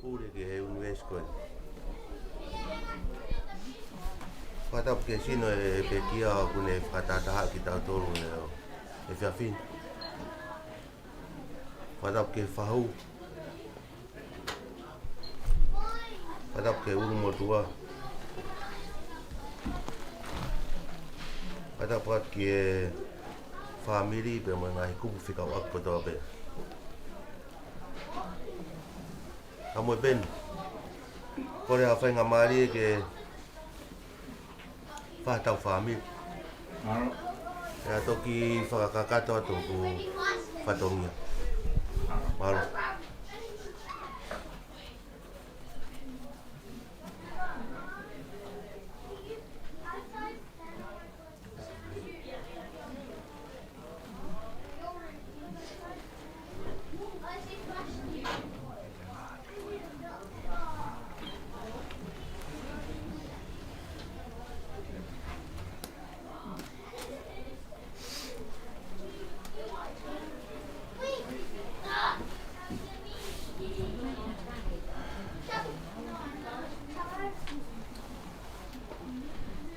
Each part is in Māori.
Pure che è un vescovo. Fata porque sino e pekia kune fatata haki ta toru e fiafin. Fata porque fahu. Fata porque urumo tua. Fata porque family pe mo ngai kupu fika akpo to be. Amo ben. Kore a whainga maari ke whātau whāmi. E a toki whakakato atu ku whatongia. Maro.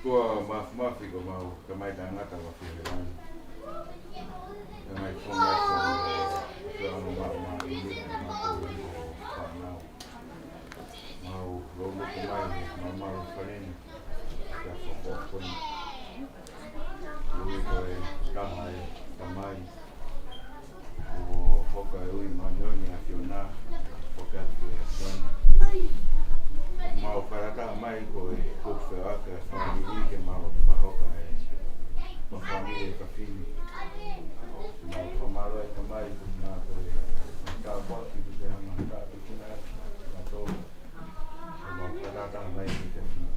Tua mafi ko mau kamai tangata wa fileran. Kamai fonga ko ma ini mau mau logo kamai mau falen ya fokon ui ko kamai o foka ui manyoni afiona foka afiona mau karata mai ko whewaka whamiri ke mau whahoka ma whamiri ka whini mau whamaro e ka mai nā koe ka whaki te hanga ka tukina na tō e mau karata mai ki te whini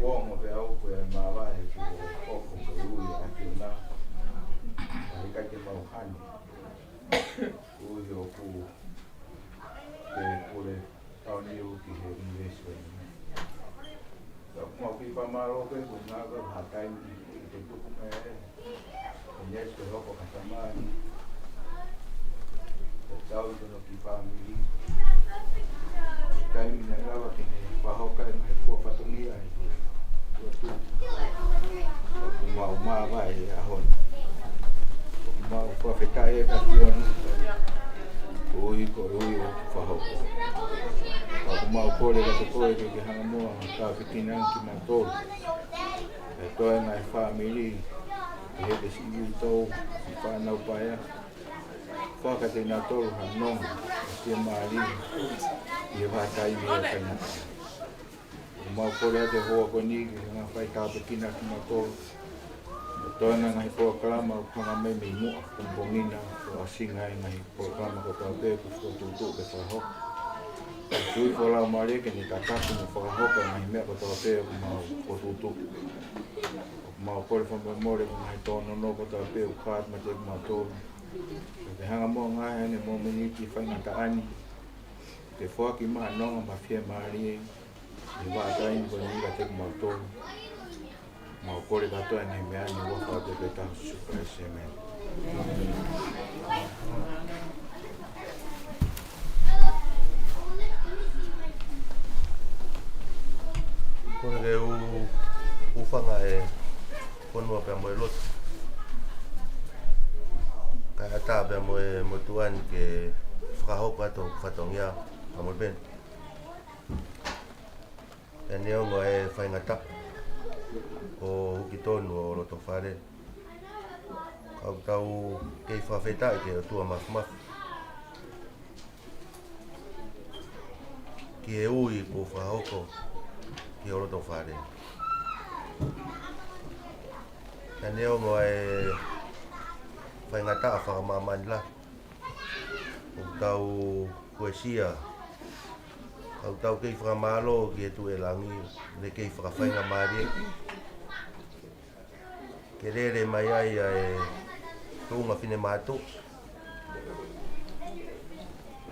o mo te au koe ma wae ki o whoko ko ui a ki o nā a kai te mau hani ui o ku te kore tau ni o ki he investment. Mau ki pamaro ke ko nga ko hatai ni te tuku me yes ko hoko kasamani tau no ki family tai ni na wa ki pa hoka ni ko fatongi ai ko tu ko mau vai a hon mau profetai ka tion oi ko fa hoko mau kore ka koe ke hanga moa ka fitina ki na tō e toi ngai family e he te siwi tō i whanau paia whakate nā tō ha nong e maari i e whatai me e whainata mau kore te hoa ko ni ki ngā whai ka fitina ki na tō e toi ngai poa kalama o kanga me me mua kumbongina o asinga e ngai poa kalama ko tau te ku tūtū ke whahoka tui whala o maare ke ni kataku mo whakahoka ngai mea ko tau pēo ko mau kotutu. Mau kore whamamore ko ngai tōno no ko tau pēo kāt ma te mau tōru. Te hanga mo ngai hane mo meniki whaingata ani. Te whaki maha nonga ma whia maari e. Ni wātai ko ni ika te mau tōru. Mau kore katoa nei mea ni waka o te petahu super semen. Kore ke u whanga e whanua pia mo e lotu. Kai ata pia mo e motuani ke whakahoka ato whatongia a mo ben. E neongo e whaingata o huki tonu o roto whare. Kau tau kei whawhetai ke o tua mafu mafu. ki e ui po whahoko ki o roto whare. Ka neo ngoa e whaingata a whakamamani la. O tau poesia. Au tau kei whakamalo ki e tu e langi le kei whakawhainga maari. Ke rere mai ai e tunga whine mātu.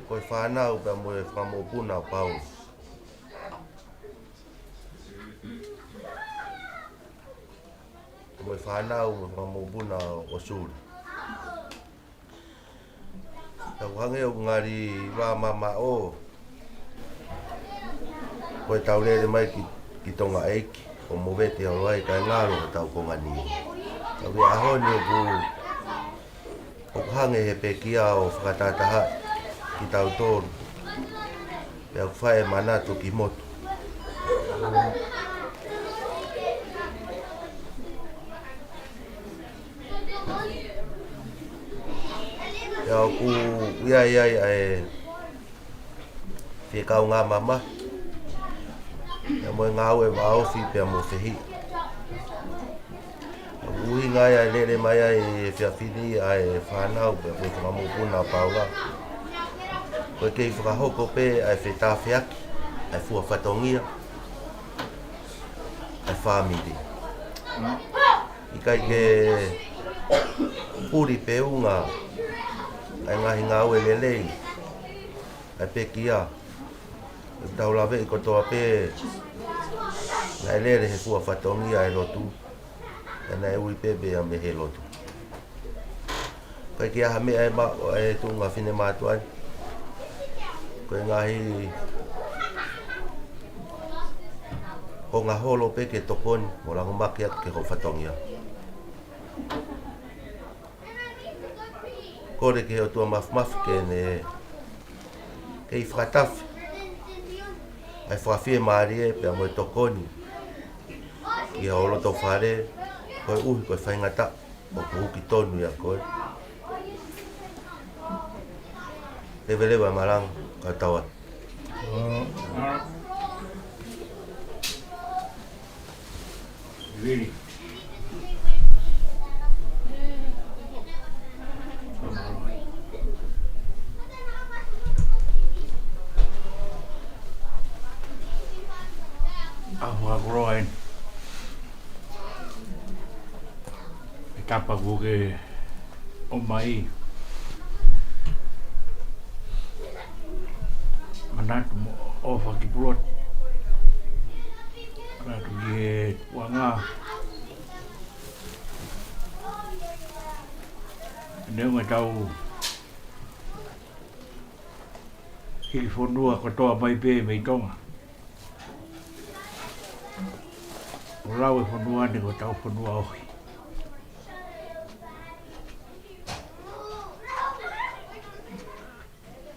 Koe whanau pia mo e whakamopuna o pau. Mo e whanau mo whakamopuna o suri. Tau hange o ngari wā mama o. Koe tau rere mai ki tonga eiki. O mo vete o ai kai ngaro o tau kongani. Tau i ahoni o ku o hange he pe kia o whakatataha ki tau tōru. Pea whae manatu ki motu. Pea o ku iai e whikau ngā mama. Pea mo ngā ue maofi pea mo whihi. Uhi ngai ai lere mai ai e whiawhini ai whanau pea koe whakamupuna paula. Koe kei whakahoko pe ai whetawhiaki, ai fua whatongia, ai whamiri. I kai ke puri pe unga, ai ngahi ngā ue lelei, ai pe kia. Tau lawe i kotoa pe, nai lere he fua whatongia e lotu. E nai ui pepe a me he lotu. Kai kia ha mea e tunga whine mātuai. Koe ngahi o ngā holo pe ke tokoni, mo rango maki atu ke ho whatongia. Kore ke o tua mafmaf ke ne ke i whakatafi. Ai whawhie maari e pia mo e tokoni. Ki hao loto whare, koe uhi koe whaingata, o ko uki tonu ia koe. Lewa marang ka tawa. Really? Roin. E kapa kuke o mai. Manatu mo o whakipurot. Manatu ki e wanga. Neunga tau hili whonua katoa mai pe mei tonga. O rau e whanua ne ko tau whanua ohi.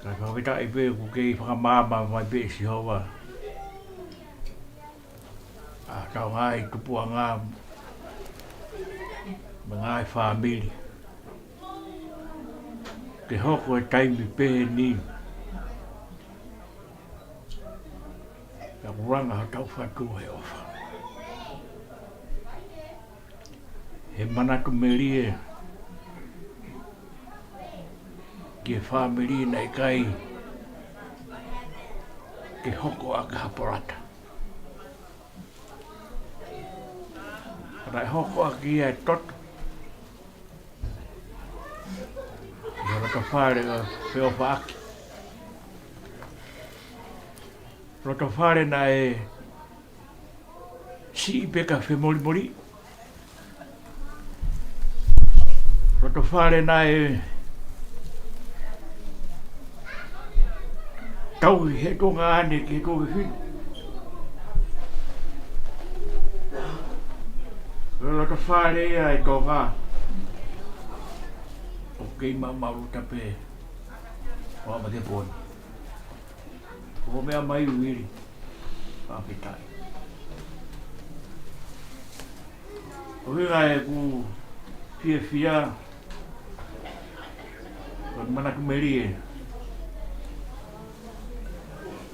Kai whaweta i pe ku kei whakamama mai pe si hoa. A tau ngā i tupua ngā ma ngā i whamiri. Ke hoko e taimi pe ni. Ka kuranga ha tau whatua he ofa. He manatu merie ki e whamiri nei kai ke hoko a ka haporata. Rai hoko a ki e totu. Ia raka whare a whio whaaki. Raka whare na e si peka whemori mori. Roto whare na e tau he tonga ane ki koe whinu. Roto whare ea e tonga. O kei mamaru tape. Oa ma te poni. O mea mai uiri. Pāpetai. O hinga e ku fia. Mana kumeri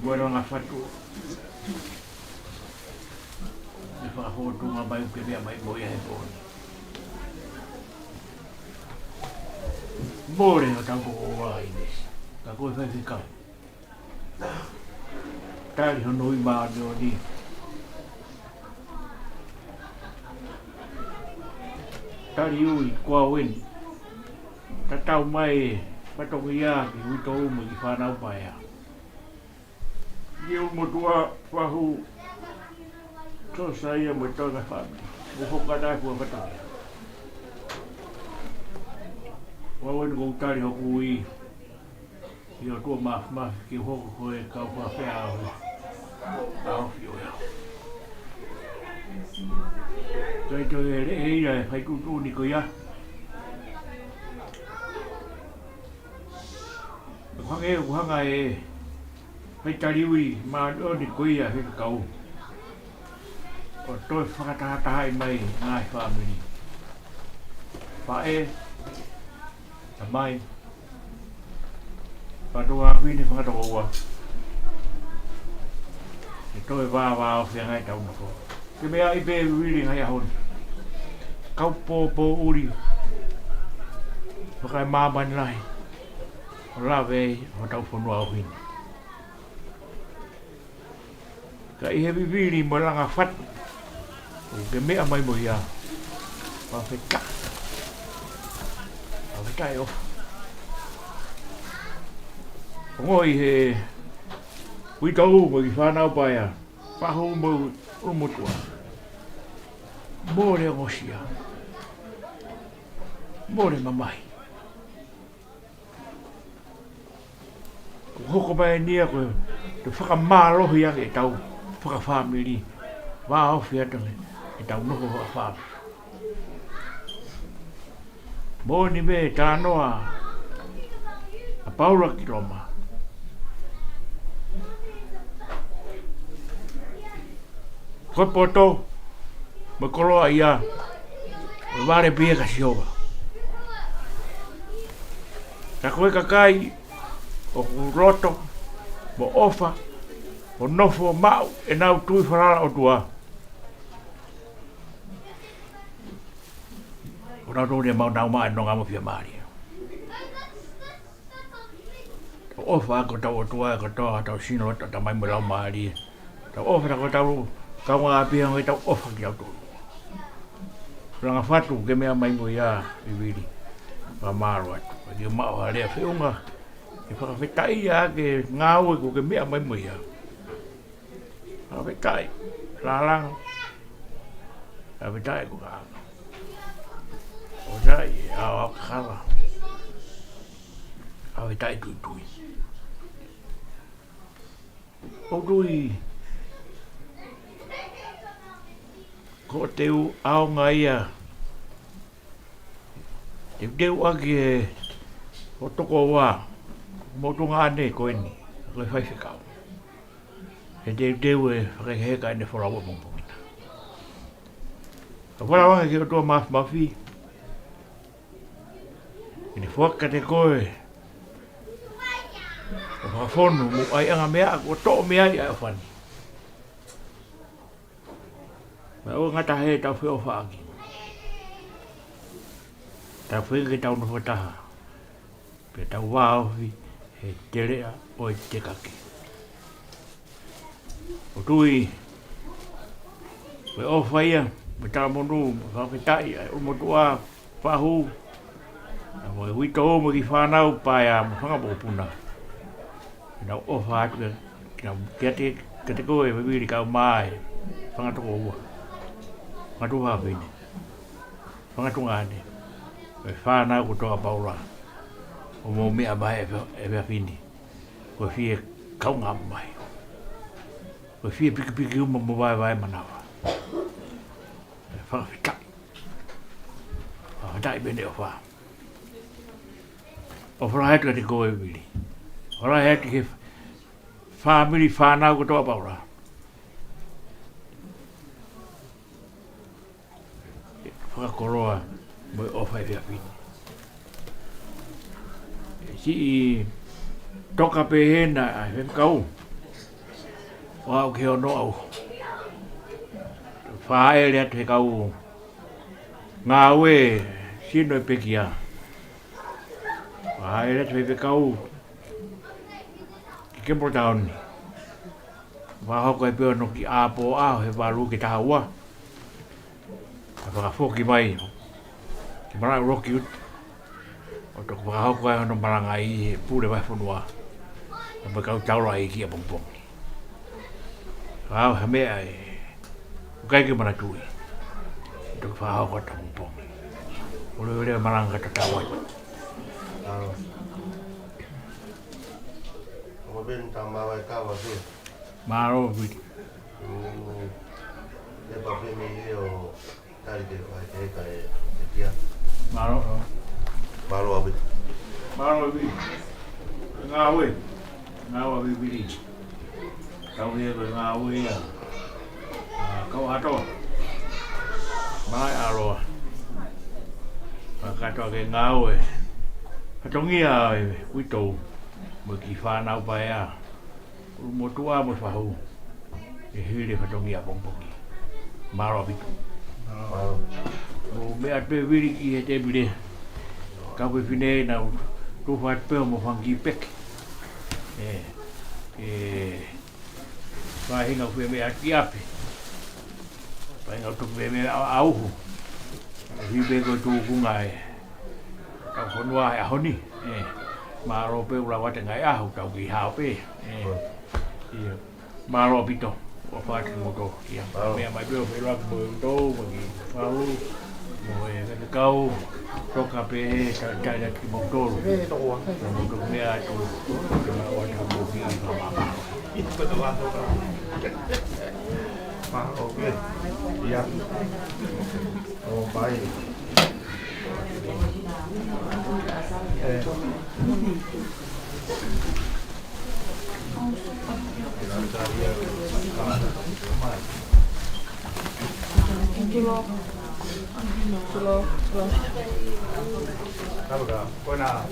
Bueno nga fatu. E whakahotu ngā mai uke mea mai moia he pōni. Mōre o tau koko wā ines. Ka koe whai whikau. Tāri hono i maa neo ni. Tāri ui kua weni. Ta tau mai patongi ia ki hui tō umu ki whanau pai a. Ni umu tua wahu tō sa ia mo tō ka whami. Mo hoka tai kua patongi. Wawen kong tari hoku i. I o tua maf ki hoku koe kau wha whea au. Au whio iau. Kai tō e re eira e whai kutūni ko ia. Kuhanga e kuhanga e whai tariwi maa ni ko ia he kau. O toi whakatahataha i mai ngai whaamiri. Whae. Ta mai. Patunga whini whakatoko ua. E toi wā o whia ngai tauna ko. Te mea i pē wiri ngai ahoni. Kau pō uri. Whakai māmani lai. O lawe o tau whanua o whini. Ka i hewi wiri mo langa whatu. O ke mea mai mo ia. Whawheka. Whawheka e ofa. Ngoi he witau mo ki whanau paia. Pahu mo umutua. Mōre ngosia. Mōre mamai. Hoko mai nia koe te whakamālohi ake e tau whakawhamiri. Wā awhi atange e tau noho whakawhamiri. Mōni me tānoa a Paula ki Roma. Koe poto, me koloa ia, me ware pia ka sioga. Ta koe kakai, o kuroto, mo ofa, o nofo mau, e nau tui wharala o tua. O nau tōne mau nau maa e nonga mo pia maari. O ofa ako tau o tua, ako toa, tau sino, tau mai mo lau maari. Tau ofa ako tau, kau ngā pia ngai tau ofa ki au tōru. Ranga whatu ke mea mai mo ia i wiri. Wa maro atu. Ki o mao harea whiunga. E whakawhetai ia ke ngā ue ko ke mea mai mo ia. Whakawhetai. Rālanga. Whakawhetai ko kāanga. O tai e au kakala. Whakawhetai tui tui. O tui. Ko teu aonga ia. Teu ake e o toko wā. Motunga ane koe ni. Koe whaiwhikau. He teu e whakaheka ene wharaua mongpongina. Ka wharawanga ki o tua mafi. Ine whaka te koe. O whakawhonu mo ai anga mea. Ko to'o mea i ai o whani. Mai o ngata he tau whio whaaki. Tau whio ke tau no whataha. Pe tau wāohi he terea o i te kake. O tui, me o whaia, me tau monu, me whawhetai, o motua, whahu. Na mo e huito o mo ki whanau pai a mo whangapopuna. Me nau o whaatu ke te koe me wiri kau mai, whangatoko ua. Ngatu hawhine. Whangatu ngāne. E whānau ko toa Paula. O mō mea mai e mea whini. Ko whie kau ngā mai. Ko whie piki uma mo vai manawa. E whangawhitai. Whangawhitai bene o whā. O wharahetu te koe wili. Wharahetu ke whāmiri whānau ko toa Paula. Whakakoroa mo i ofa e whiawhini. Si i toka pe hena a whekau. Wau ke ono au. Whae lea te kau ngā ue sino e pekia. Whae lea te kau ki Kempo Town. Wahoko e peo no ki āpo ao he waru ki taha ua. Ka whakafoki mai ki Maranga Rocky ut. O toko whakahoko e hono maranga i he pūre vai whanua. E mai kau taura i ki a pongpong. Wahau he mea e ukai ki mana tui. E toko whakahoko ta pongpong. Ule ule maranga ta tawai. Mo ben ta mawa kawa fi. Maro viti. Le pa pe mi o tari de vai te ka e kia. Maro. Maro abi. Maro viti. Ngā ue. Ngā ue viti. Kau hea koe ngā ue ia. Kau hatoa. Mai aroa. Katoa ke ngā ue. Hatongia e witou. Mo ki whanau pai a. Mo tua mo whahu. E hiri hatongia pongpongi. Maro vitu. Maro. Mo mea pe viri ki he te bire. Kau pe whine na tuwha peo mo whangi pek. Whahinga kue mea ki ape. Whahinga tuku mea auhu. Hibe ko tukunga e. Kau whanua e ahoni. Maro pe ura wate ngai ahu tau ki hao pe. Maro pito. O whaki moto. Mea mai peo pe raku mo uto. Mo ki whahu. Mo e kata kau. Toka pe he taida ki motoro. Mo tuku mea tu. Kama wate mo ki whamama. Maro ke. Ia. O bai.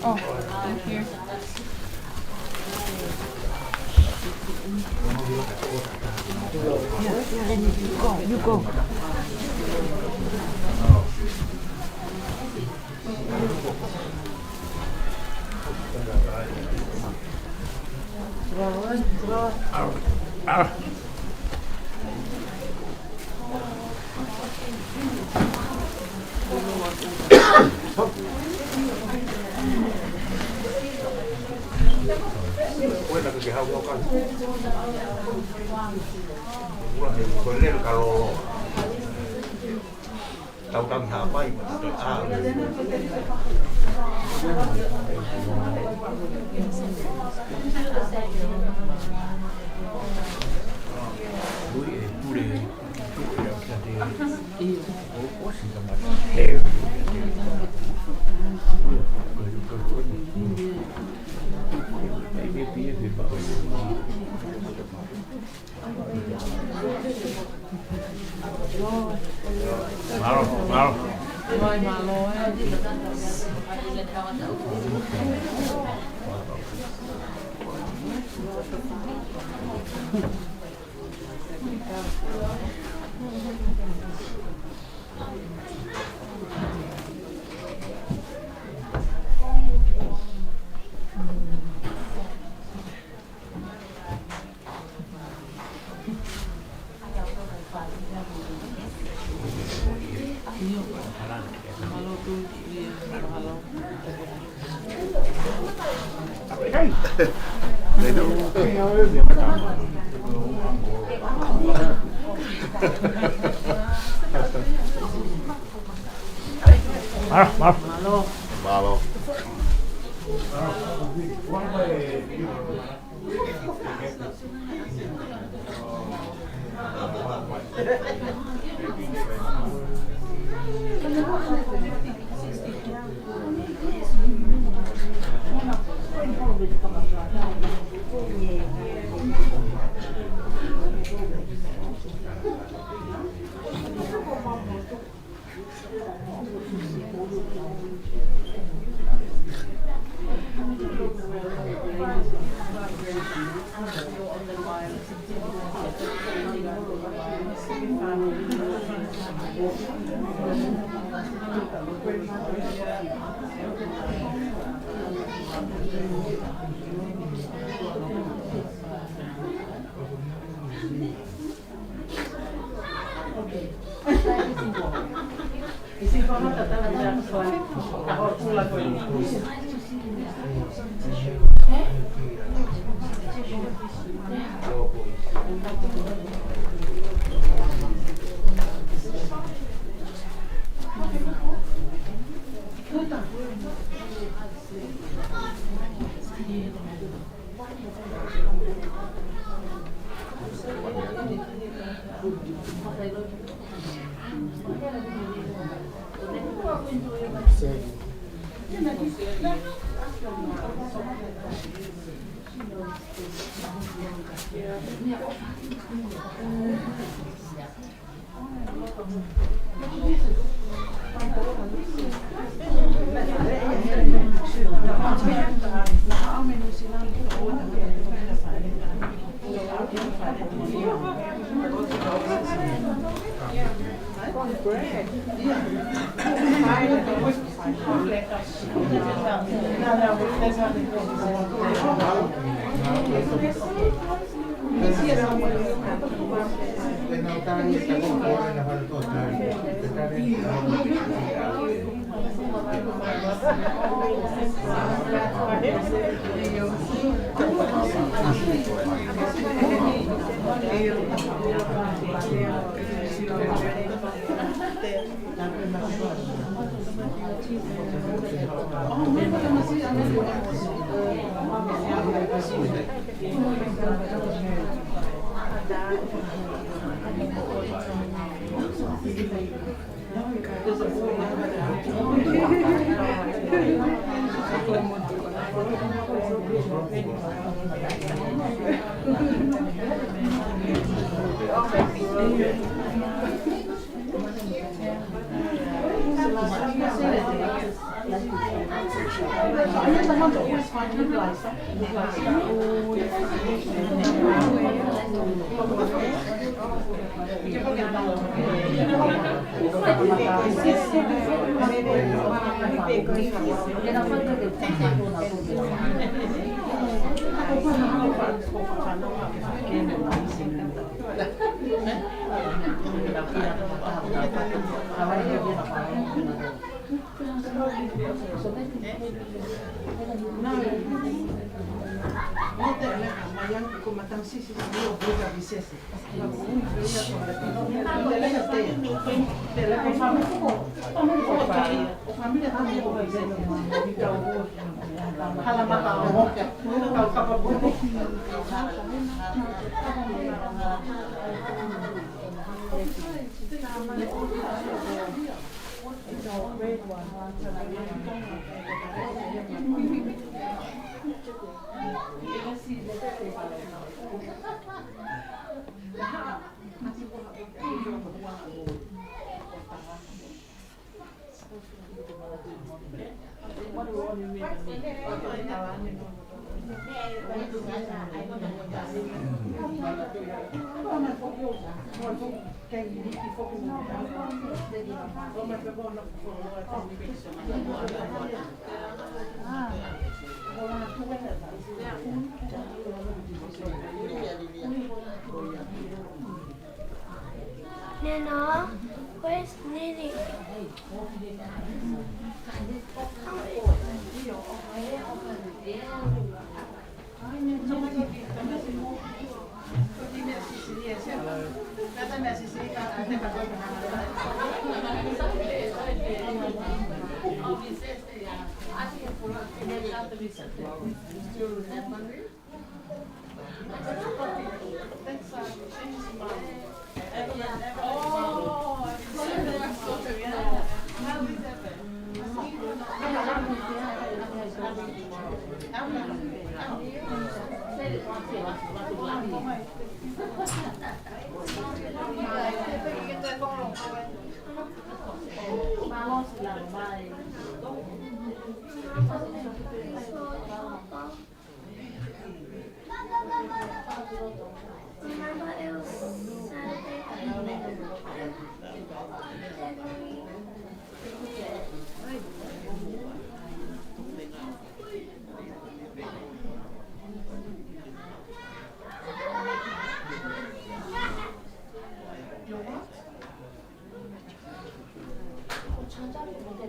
Oh, thank you. You go. Bueno, que ha hablado con. Con el caro. Tao đang hạ bay mà tôi Malo. Vai malo, Malo tu dia, malo. Malo. Malo. Nana, where's Nini? Remember it was Saturday. 저녁에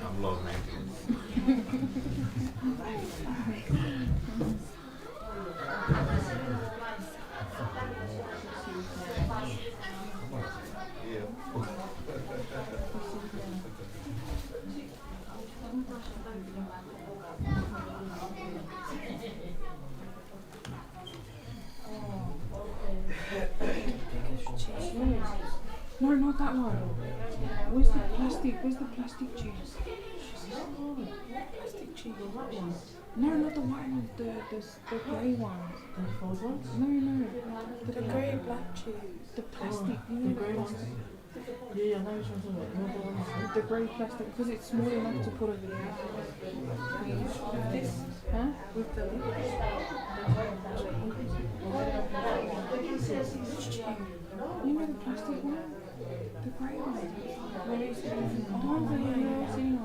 I'm low maintenance. No, not that one. Where's the plastic? Where's the plastic cheese? Plastic cheese. No, not the white ones. The grey ones. The false ones? No. The grey and black cheese. The plastic. The grey ones? Yeah, I know which ones are like. Not the ones. The grey plastic, because it's small enough to put over there. This? Huh? With the You know the plastic one? The grey one? Where is it? The one that you're sitting on.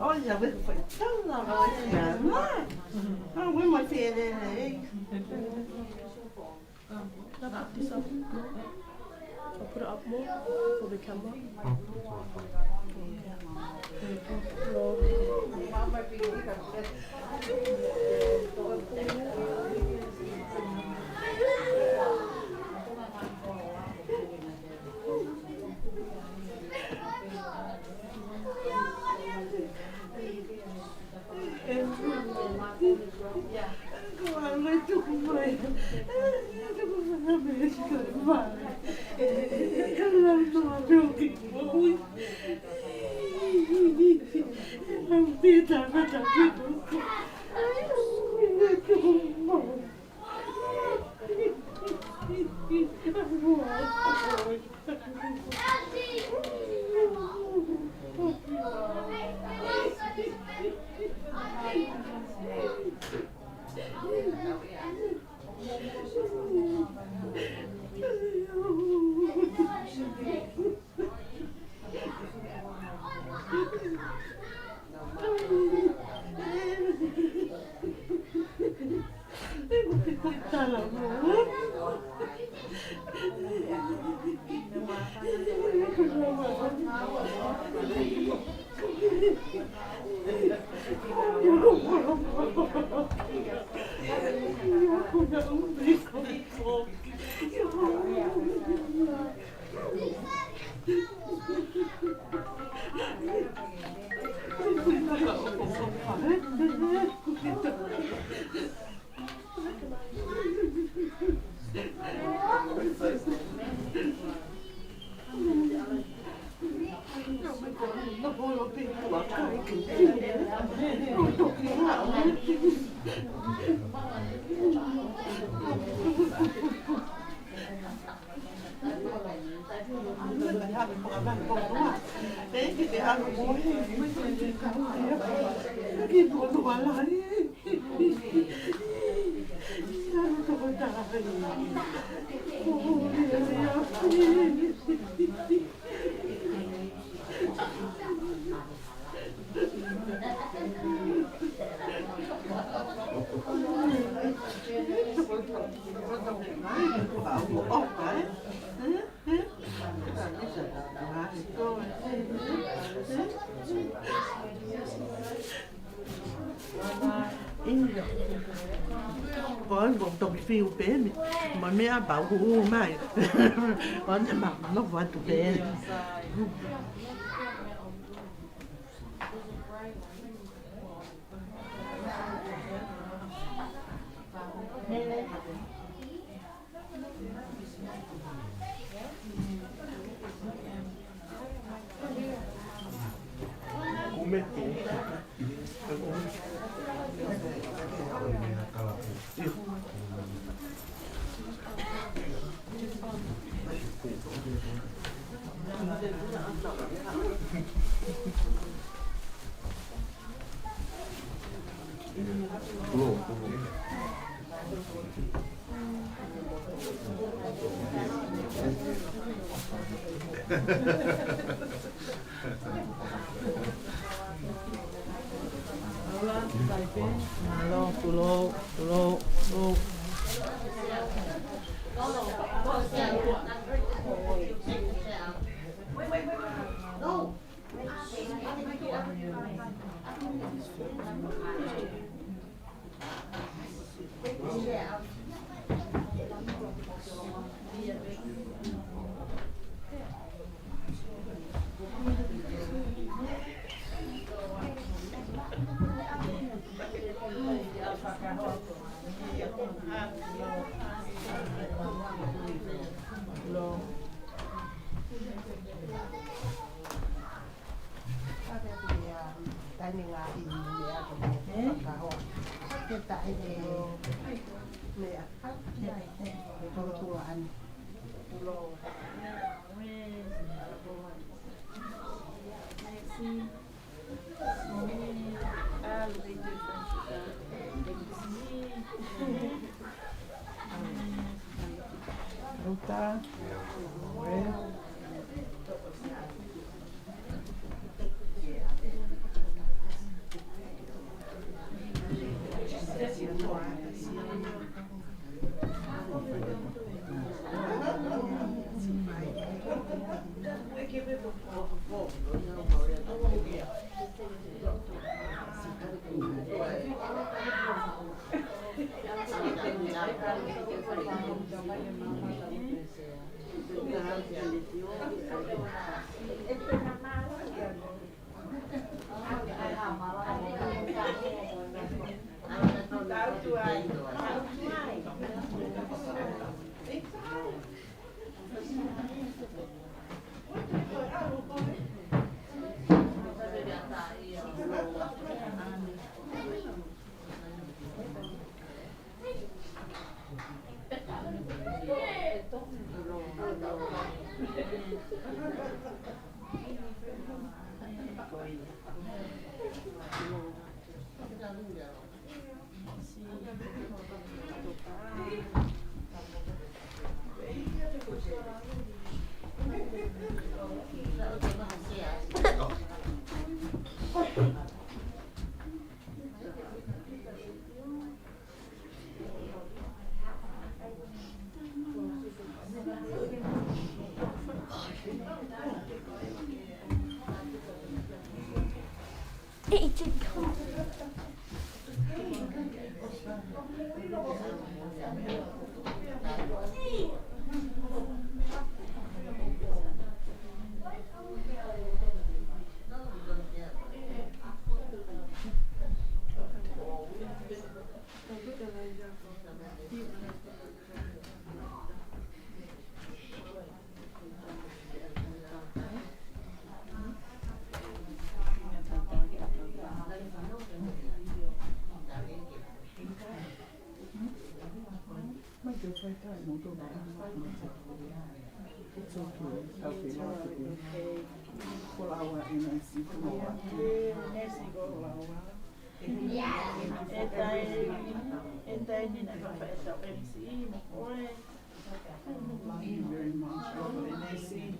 Olha, foi tão nova. Ah, we might see it in the egg. I'll put it up more for the camera. hawe whakapai pokoa. Ki te hano mohe, mai te te kau te hapa. Ki tonu alai. Hano toko tāi. Con một tụi phiêu bé mà mẹ bảo hú mày con sẽ mặc nó vào tụi bé Malo, tulo. It's okay. Okay, okay. Kolawa NIC kolawa. NIC kolawa. Entai ni na kapesa MC mo oi. Thank you very much for NIC.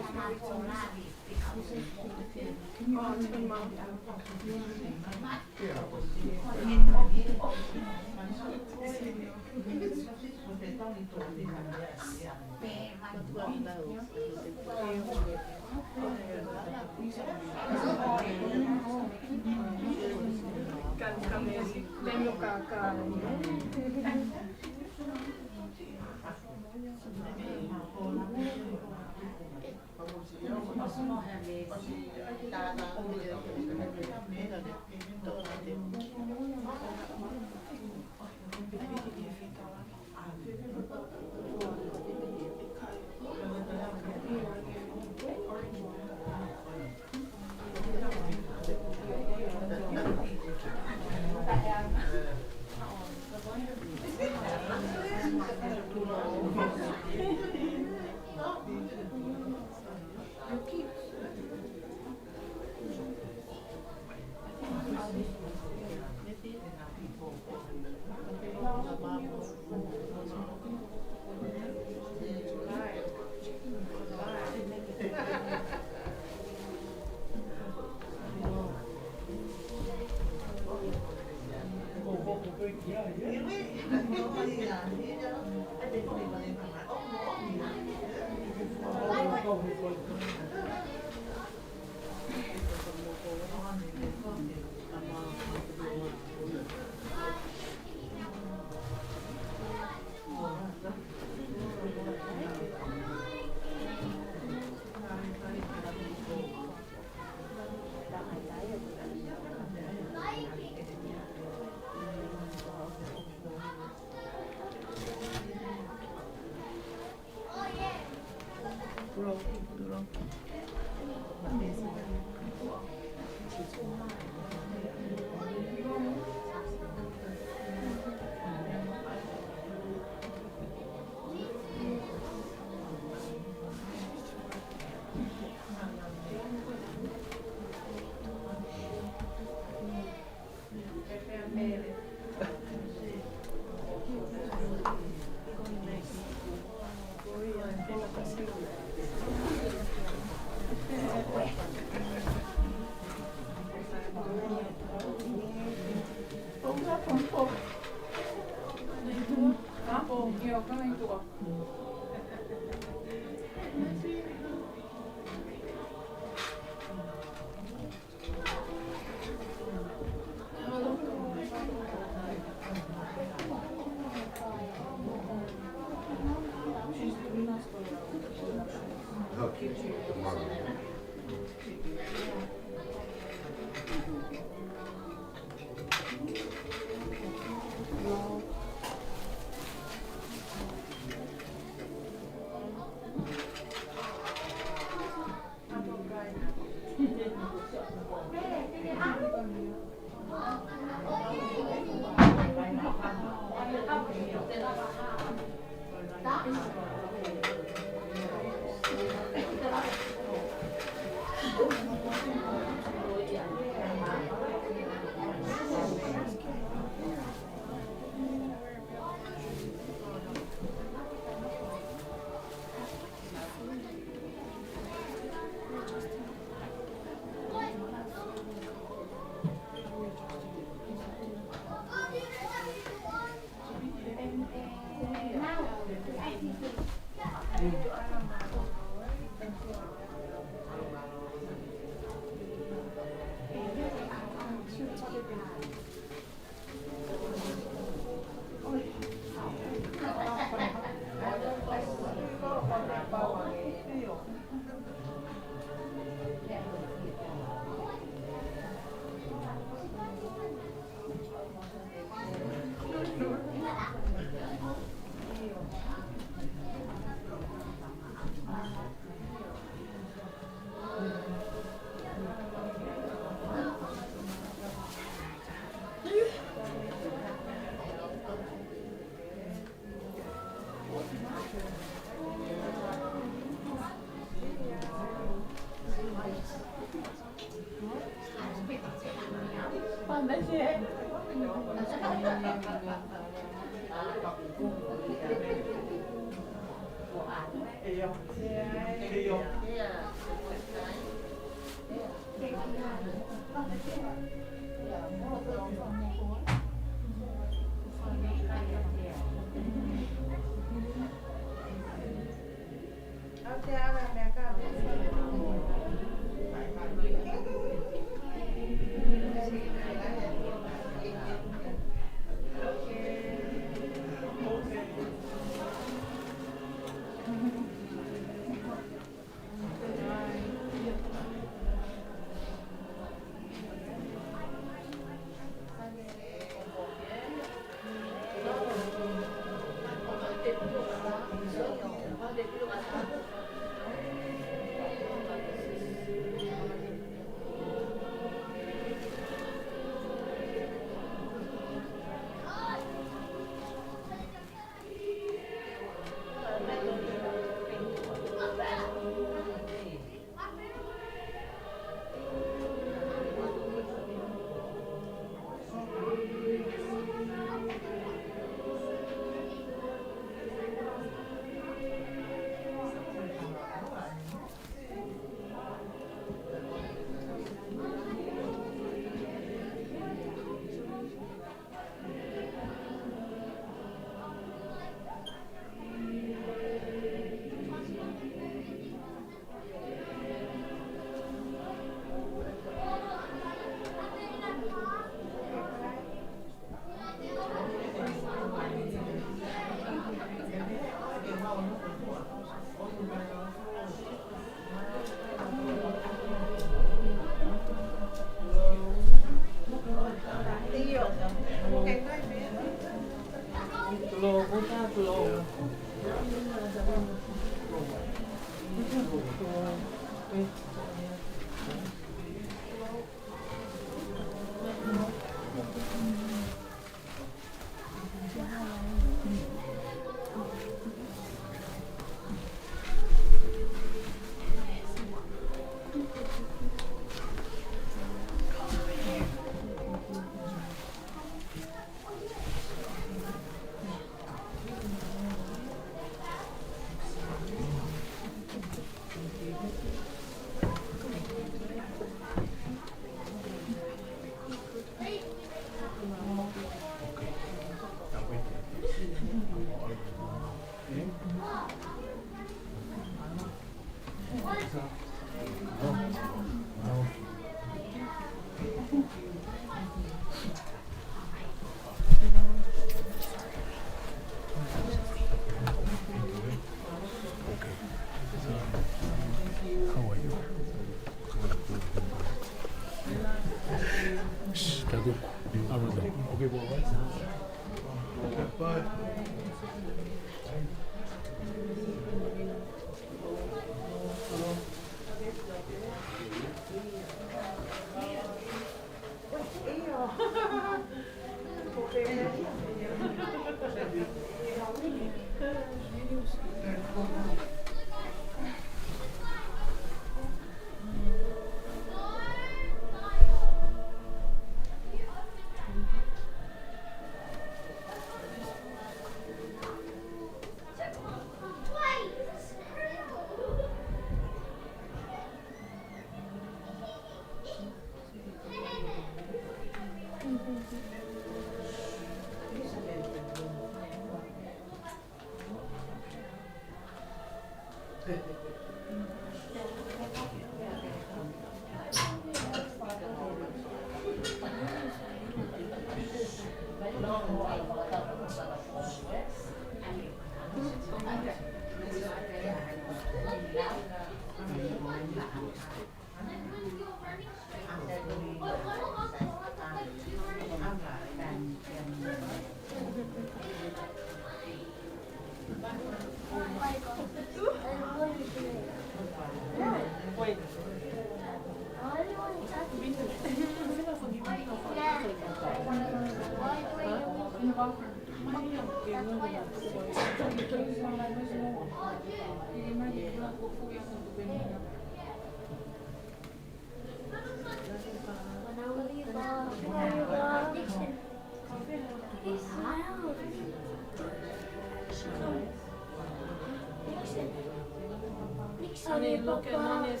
Honey, look at Mommy's.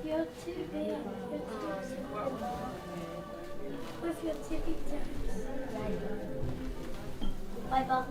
You're too big. You're too small. With your tippy toes. Bye, Bob.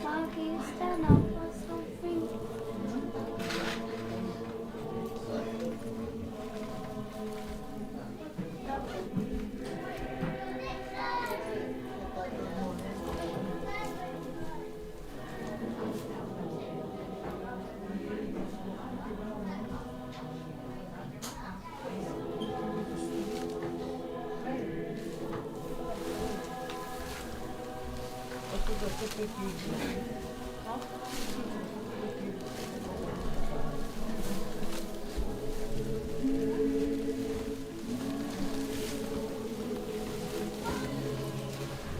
Mom, can you stand up for something?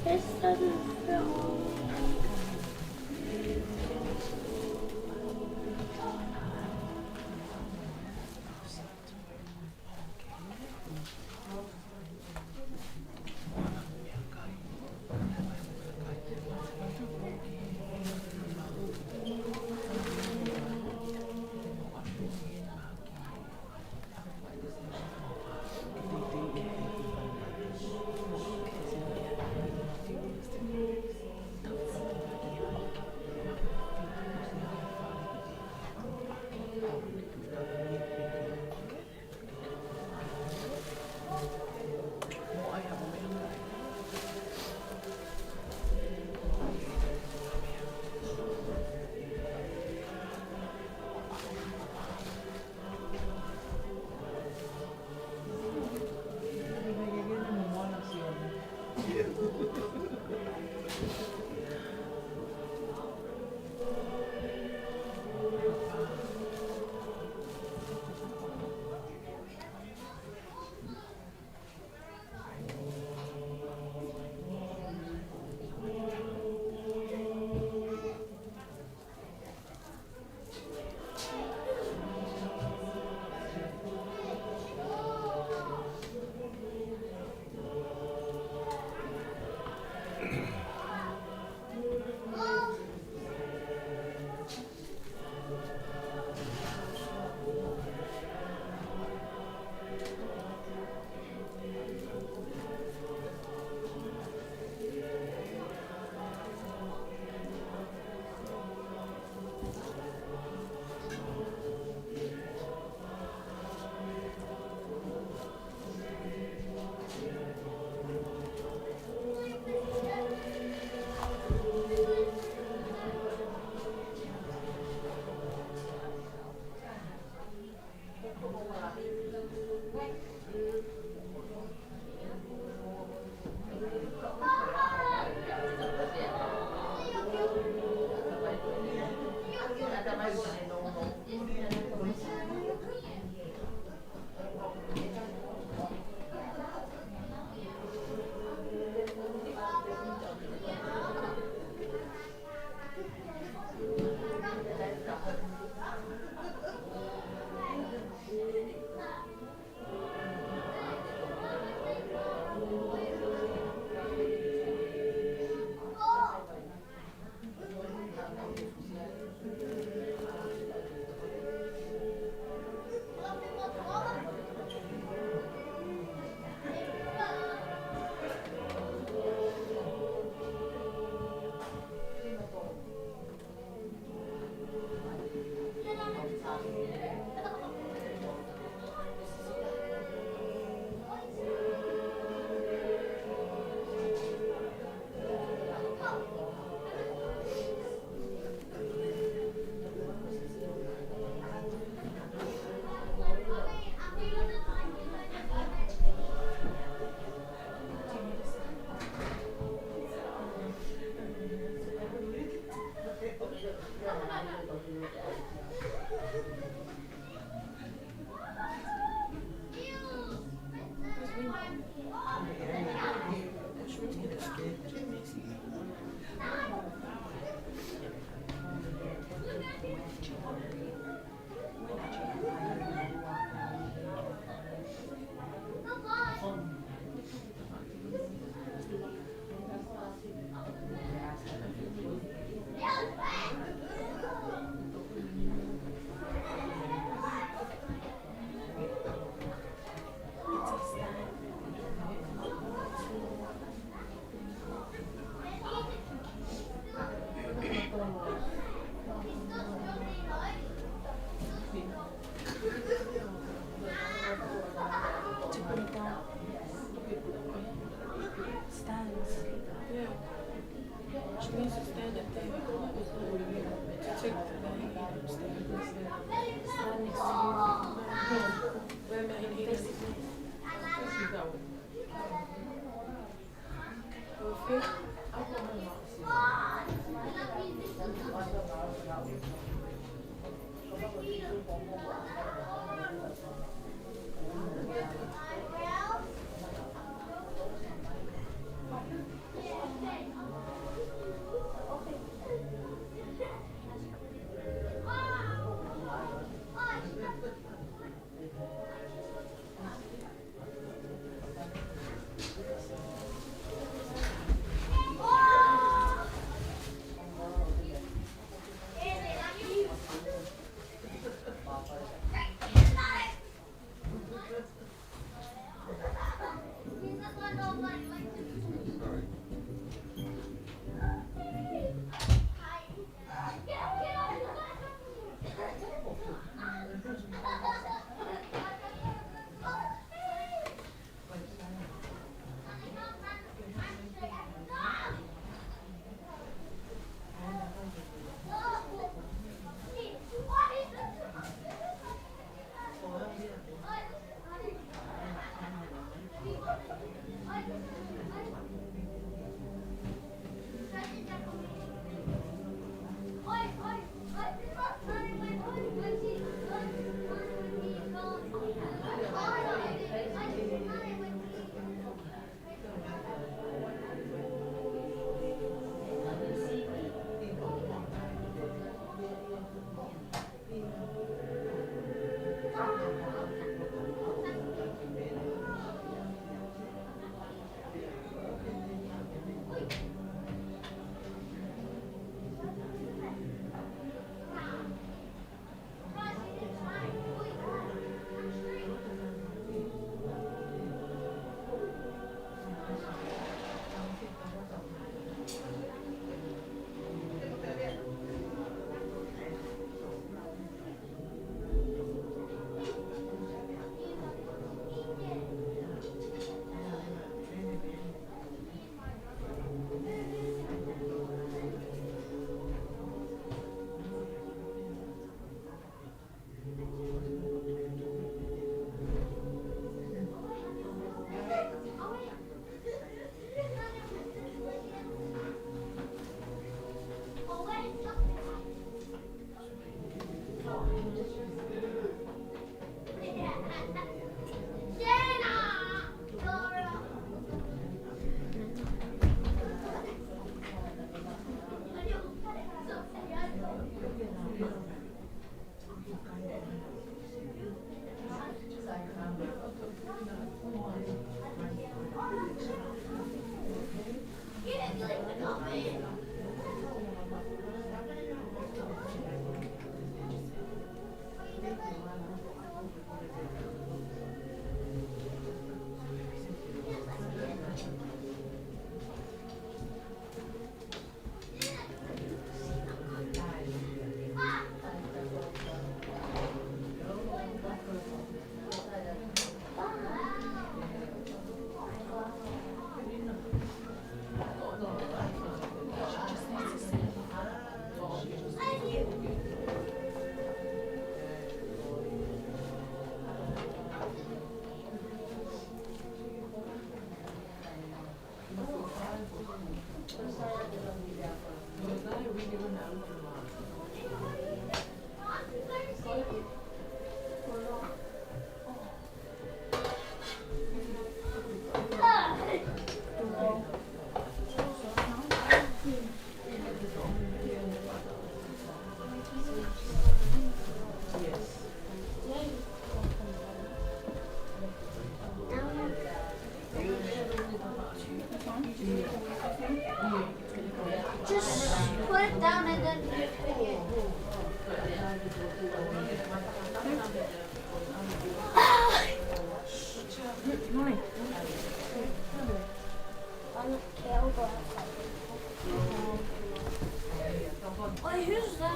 This doesn't feel.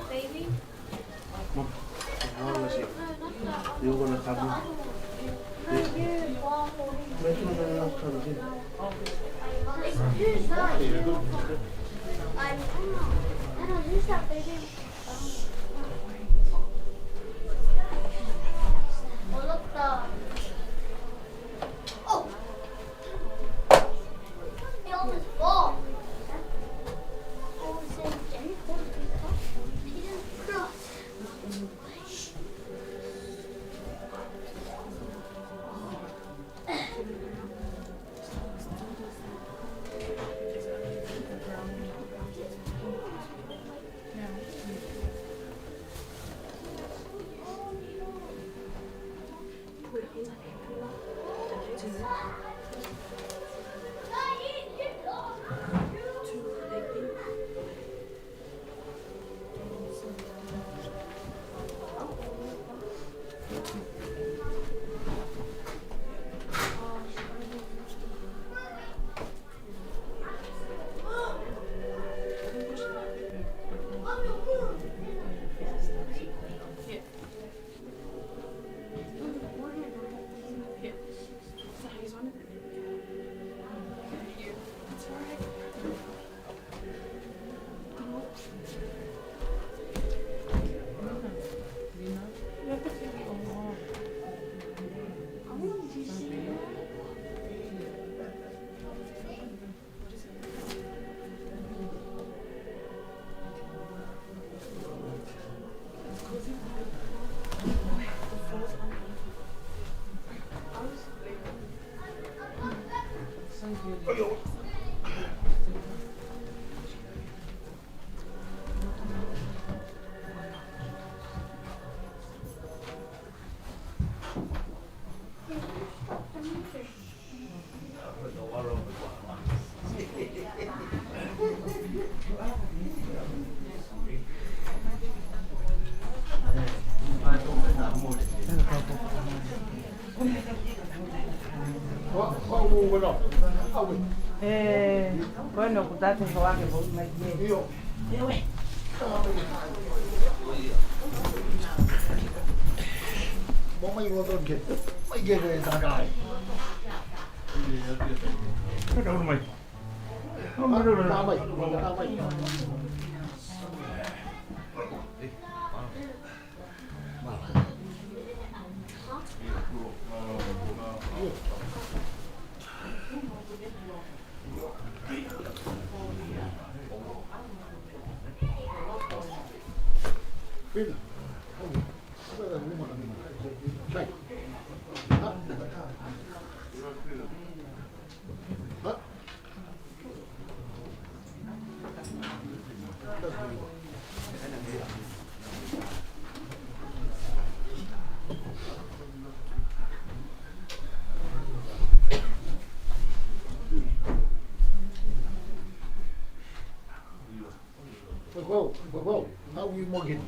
baby? Mom, No, not that. you're gonna come in. No, you are holding. Where's my last time? Who's that? I don't who's that baby? Oh, look the. Oh! He almost fall. Oh, so Jenny he didn't cross. Bueno, cuidate que va que voy más bien. Mấy cô tôi kìa, mấy kia người ta cài. Cái đâu mày? Ta mày, ta mày. Biết rồi. Bây giờ nhưng mà chạy. Hả? Hả? Well, how we morgan?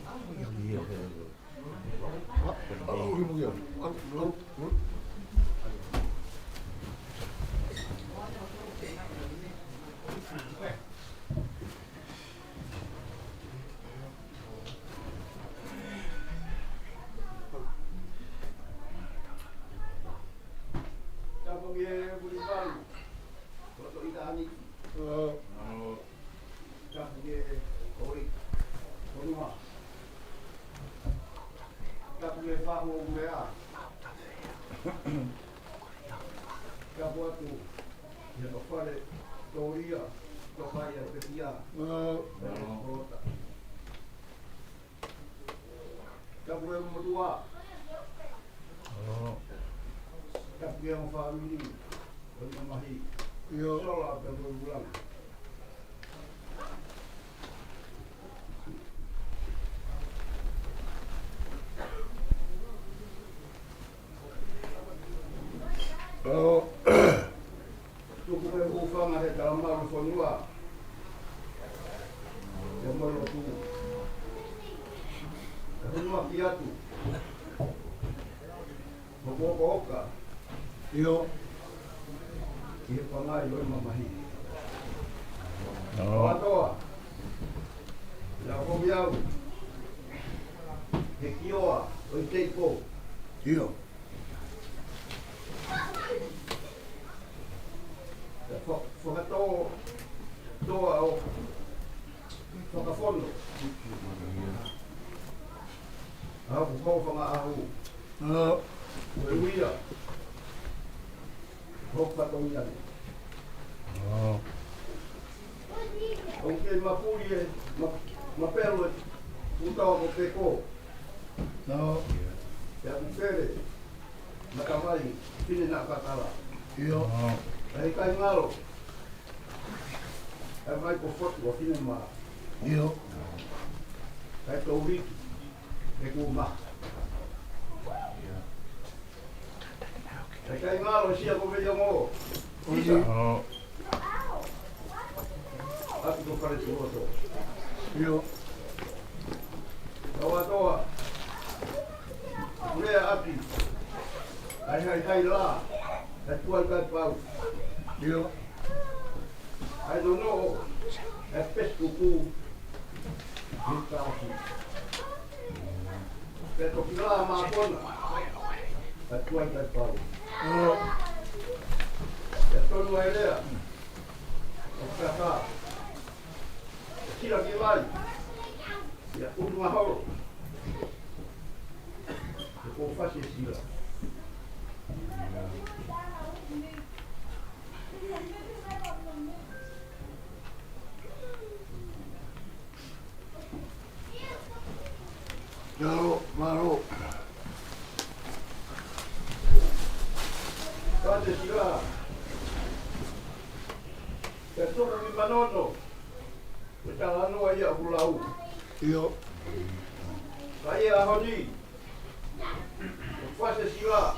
he kioa o i teiko. Io. Whakato toa o whakafono. Au ko whanga ahu. Ue uia. Hok whatong iane. O ke mapuri e mapelo e utawa ko te ko. No. Ia kupere. Makawai pine na katala. Io. Ai kai ngalo. Ai vai ko foto o fine ma. Io. Ai to wiki. E ku ma. Ai kai ngalo sia ko veio mo. Isa. Ati ko kare tu oto. Io. Toa toa. Lea ati. Ai la. Ai tuai kai pau. Io. I don't know. É pescucu. Então, é toque lá, macona. É tua e pau. É todo uma ideia. É pra cá. Tira aqui lá. E a última rola. Eu vou fazer isso lá. Maro, maro. Kate sila. Ketua ni manono. Kita anu aja pulau. Io. Saya honi. Fase sila.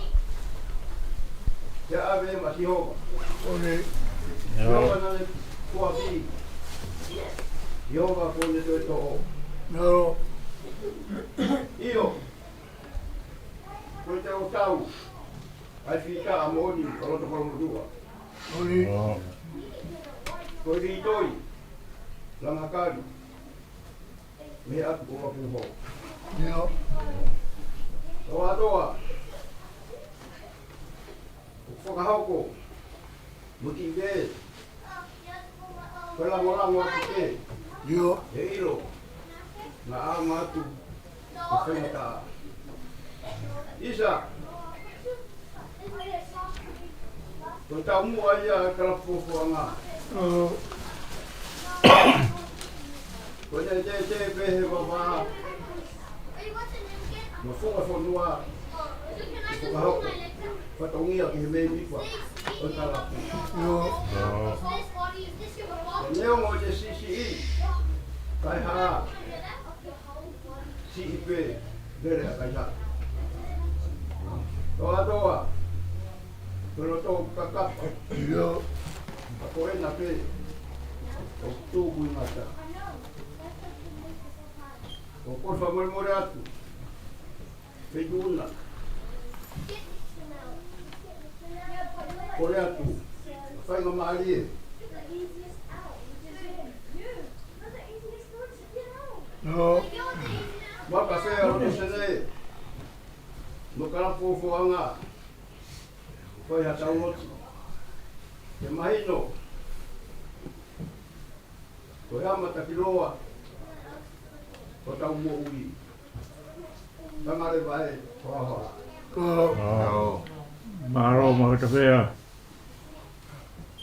Ya ave masih hoba. Ore. Hoba na kuapi. Yoga pone to to. No. Io. Koe te o tau. Ai whika a moni, o roto kono rua. Ore. Koe ri toi. Langa kari. Me atu ko mapu ho. Io. Toa toa. Whakahauko. Muti ve. Koe lango atu te. Io. E ilo. Na ama atu. Ko whenata. Isa. Ko tau mua ia kalapofo anga. Ko te pehe wama. Ma whonga whanua. Whakahauko. Whatongia ki he mei mikwa. O talapu. Io. E neo mo te CCE. Kai haa. CIP. Vere a kai haa. Toa toa. Tono tō kakapa. Io. Ako e na pe. O tūku i mata. O korfa more atu. Peguna. Kore atu. Whainga maari e. No. Waka whea roto sene. No kalapofo anga. Koe ha tau motu. Te mahino. Koe hamata ki roa. Ko tau mo ui. Tangare vai. Hoa hoa. No. Maro ma ta fea.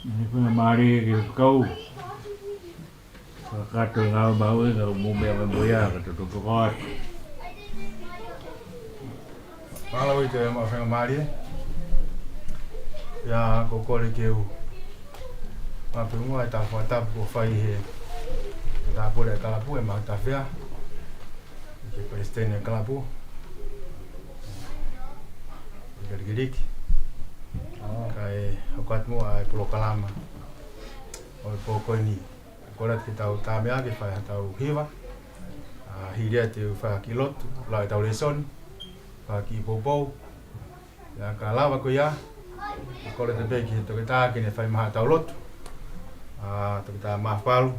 Ni puna mari ki kau. Ka tu ngau bau e ngau mo me boya ka tu ko ko. Malo i te ma whenga maari. Ia ko kore ke u. Ma pe unga e ta whatapu ko whai he. Ta pore e kalapu e ma ta whea. Ke prestene e kalapu. Gergeriki. Kai hokat mua e pulo kalama. O e poko ni. Kora te tau tāmea ke whai tau hiwa. Hiria te whai ki lotu. Lai tau resoni. Whai ki popou. Ia ka lawa ko ia. Kora te peki he toke tāke ne whai maha tau lotu. Toke tā mahpalu.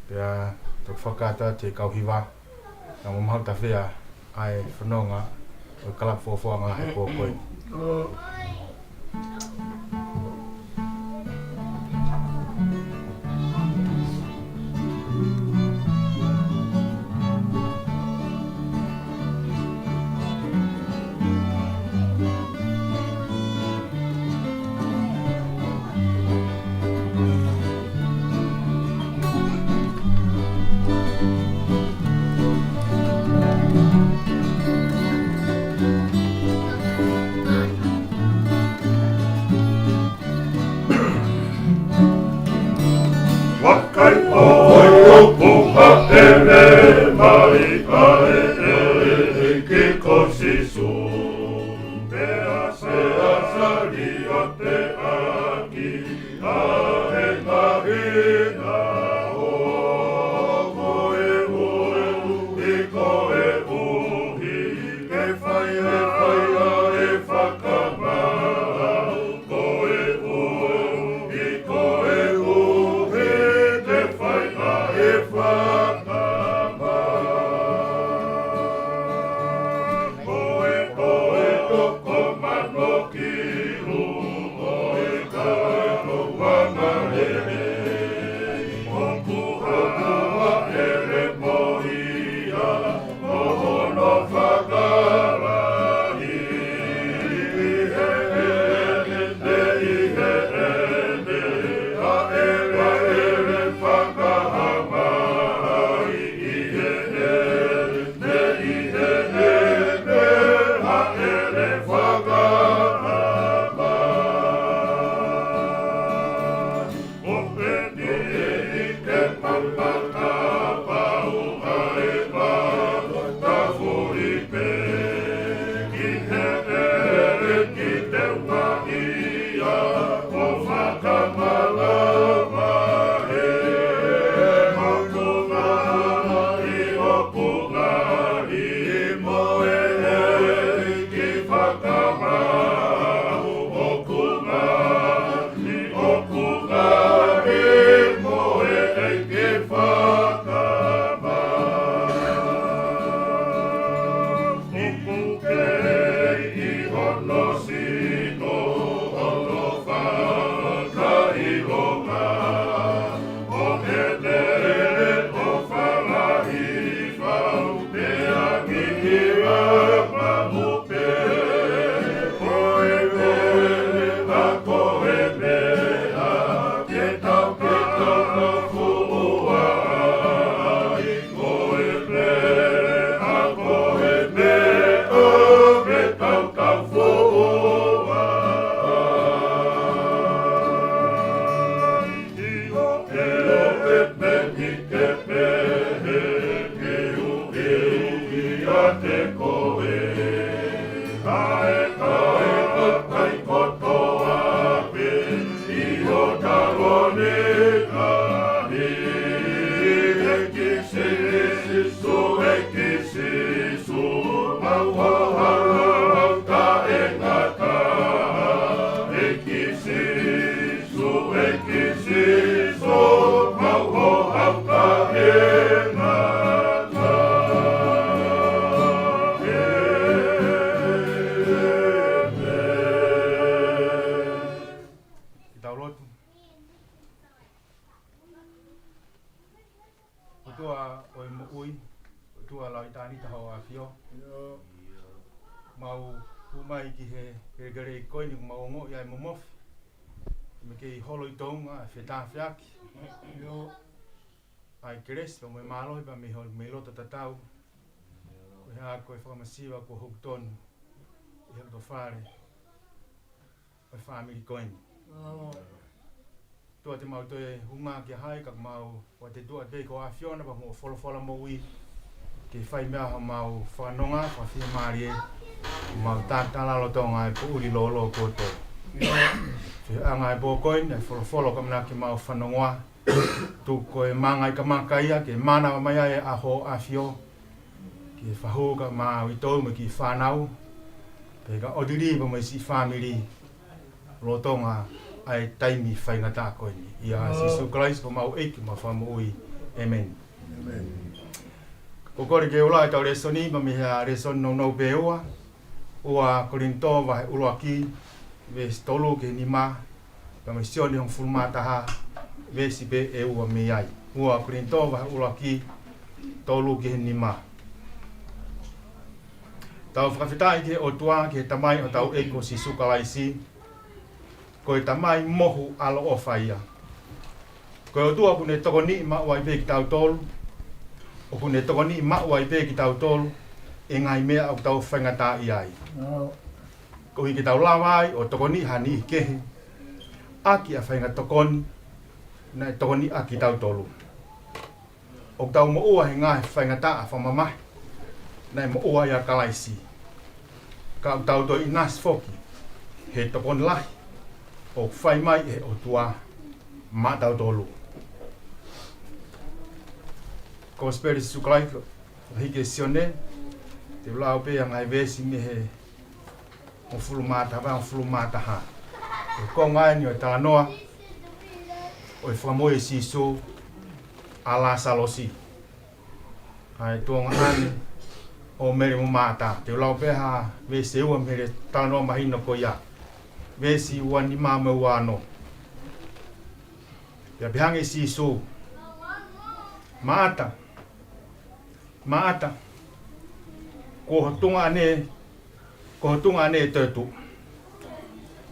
Pea toke whakata te kauhiwa. Ka mo mahau ta whea ai whanonga o kalap fōwhanga he pōkoi. Keres, mo malo ba mi hol melo tatatau. Ko ha ko farmasiwa ko hukton. Ia do fare. O family coin. To te mau te hunga ki hai ka mau o te tua te ko afiona ba mo folo mo wi. Ke fai mea mau whanonga pa fia marie. Mau tātala lo tonga e pūri lolo koto. Fia anga e bōkoin e folo ka mna ki mau whanonga. Tu koe mangai ka makaia ke mana mai ai aho afio ke fahoga ma wito me ki whanau pe ka odiri ba mai si family rotonga ai taimi whainga tā koe ni ia Sisu Christ ko mau eki ma whamui amen Ko kore ke ula tau le soni ma mi ha le son no pe ua Korinto vai ulo aki ve stolo ke ni ma pa me sioni hong fulmata ha ve si be e ua me ai ua Korinto vai ulo aki tolu ke ni ma tau whakawhitai ke o tua ke tamai o tau eko si sukalaisi ko e tamai mohu alo o whaia ko e o tua kune toko ni ma ua i pe ki tau tolu o kune toko ni ma ua i pe ki tau tolu e ngai mea au tau whaingata i ai ko i ki tau lawai o toko ni hani i kehe aki a whainga tokoni na tokoni aki tau tolu o tau mo ua he ngai whaingata a whamamahi na mo ua ia kalaisi ka tau to inas foki he tokon lahi o whai mai e o tua ma tau tolu ko speri suklai hike sione te lau pe ngai vesi me he o fulumata va o fulumata ha ko ngai ni o talanoa o famoe si so ala salosi ai to ngani o mere mo mata te lau pe ha ve se o mere tano mahino ko ya ve si wani mama wano ya bihange si so mata ko tunga ne tetu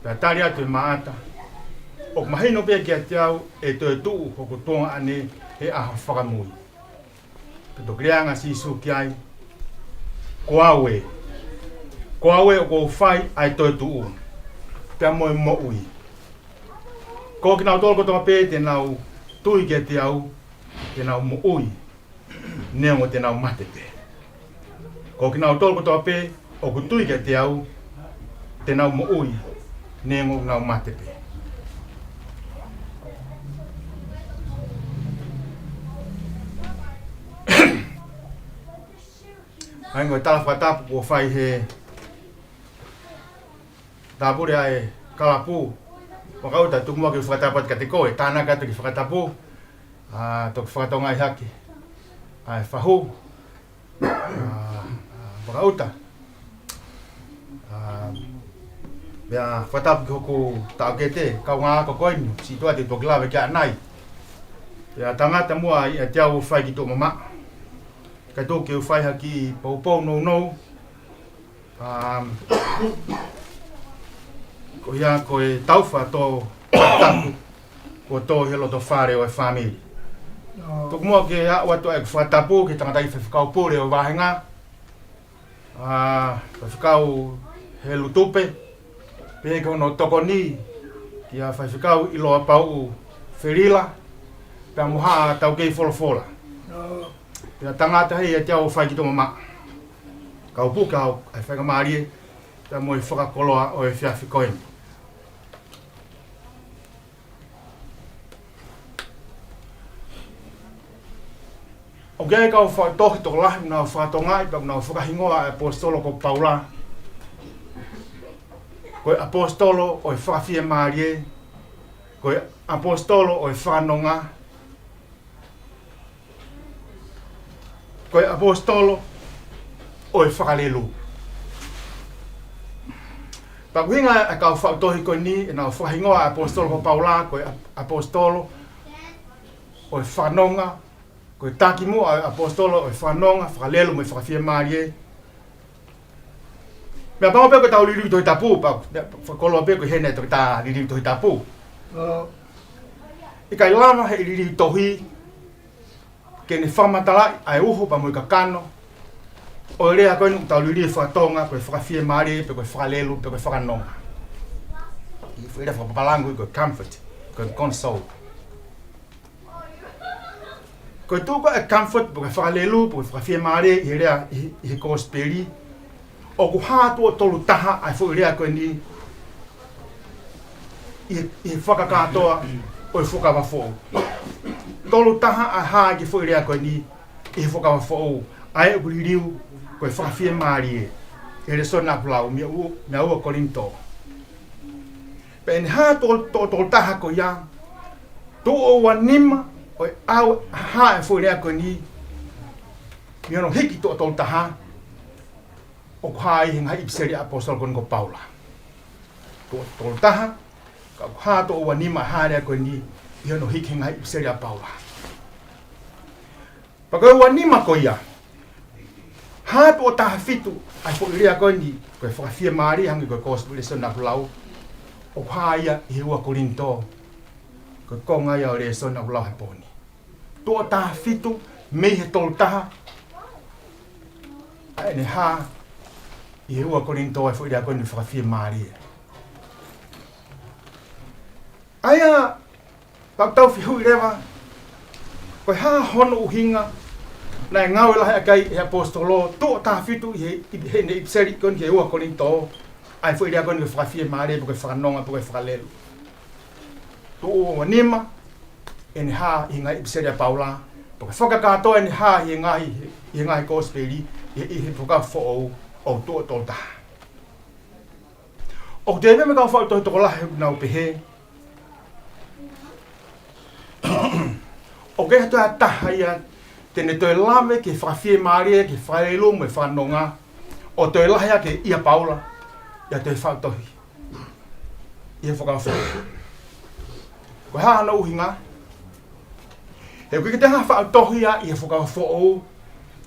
pa taria te mata o mahino pe ke tiau e tetu ko tunga ane e a whakamui to krianga si so kiai Koawe o ko fai ai toi tu te mo mo ui ko ki nau tol ko to pe te nau tui ke te au te nau mo ui ne mo te nau mate pe ko ki nau tol ko to pe o ku tui ke te au te nau mo ui ne mo nau mate pe ai ngoi tala whatapu ko whai he tāpure ai kalapu wakauta tukuma ki whatapat ka te koe tāna katu ki whakatapu tok whakatonga i haki ai whahu wakauta bea whatapu ki hoku tau kete kau ngā ako koinu si tua te tokilawe kia nai bea tangata mua i a tiau whai ki tō mama kai tō ke whai haki paupau nou ko ia ko e tauwha tō taku ko tō helo tō whare o e whamiri tōku mua ke a watu e whatapu ke tangata i whakau pōre o wahenga whakau he lutupe pe ko no toko ni ki a whakau i loa pau wherila pe moha tau kei wholofola Pea tangata hei e te au whai ki tō mama. Kau pūkau ai whai kamārie, pea mo i whakakoloa o e whiawhi koini. O gei kau whai tohi tō lahi unau whātongai, pea unau whakahingoa e apostolo ko Paula. Koe apostolo o e whakawhia mārie, koe apostolo o e whanonga, koe apostolo o e whakalelu. Pakuhinga e kau whautohi koe ni e nau whakahingoa apostolo ko Paula, koe apostolo o e whanonga, koe takimua apostolo o e whanonga, whakalelu me whakawhia mārie. Mea pao peko tau liriu tohi tapu, whakoloa peko hene toki tā liriu tohi tapu. I kai lama he liriu tohi, ke ne whamatala ai uho pa mui ka kano o rea koe nuk tau liri whatonga koe whakawhia maare pe koe whakalelu pe koe whakanonga i whaira whakapalangu koe comfort koe console koe tūko e comfort pe koe whakalelu pe koe whakawhia maare i rea i he kōsperi o ku hātua tolu taha ai whaira koe ni i whakakatoa o i whakawafo tolu taha a haa ki whaerea koe ni i whakawa whao ai e kuri riu koe whakawhia maari e re sona pulau mea ua Korinto. Pe ni haa tolu taha koe ia tō o wanima o e au haa e whaerea koe ni Miono hiki to tol taha. O hai hinga ipseri apostol kon ko Paula. To tol taha. Ka ha to wanima hare ko ni miono hiki hinga ipseri a Paula. Pagka wanima ko ya. Ha po taha fitu ai po ria ko ni ko fa fie mari hangi ko kos le na lau. O haya i hua Korinto. Ko konga ia le na lau haponi. To taha fitu me he tol taha. Ai ne ha i hua Korinto ai fo ria ko ni fa fie mari. Aya tau fi hui rewa. Ko ha hono uhinga. Na ngau la kai e apostolo to ta fitu he ne ipseri kon ke hua Korinto. Ai fo ria kon fa fie mari porque fa nonga porque fa lelo. To nima en ha inga ipseri Paula. Porque foka ka to en ha inga gospeli e foka fo o to ta. O deve me ka fa to la na pe. O ke ta haya tene to lame ke fa fie mari ke fa lelo me fa nonga. O to la ya ke ia Paula. Ya te fa to. Ia foka fo. Ko ha no hinga. E ko ke te ha fa to ia foka fo o.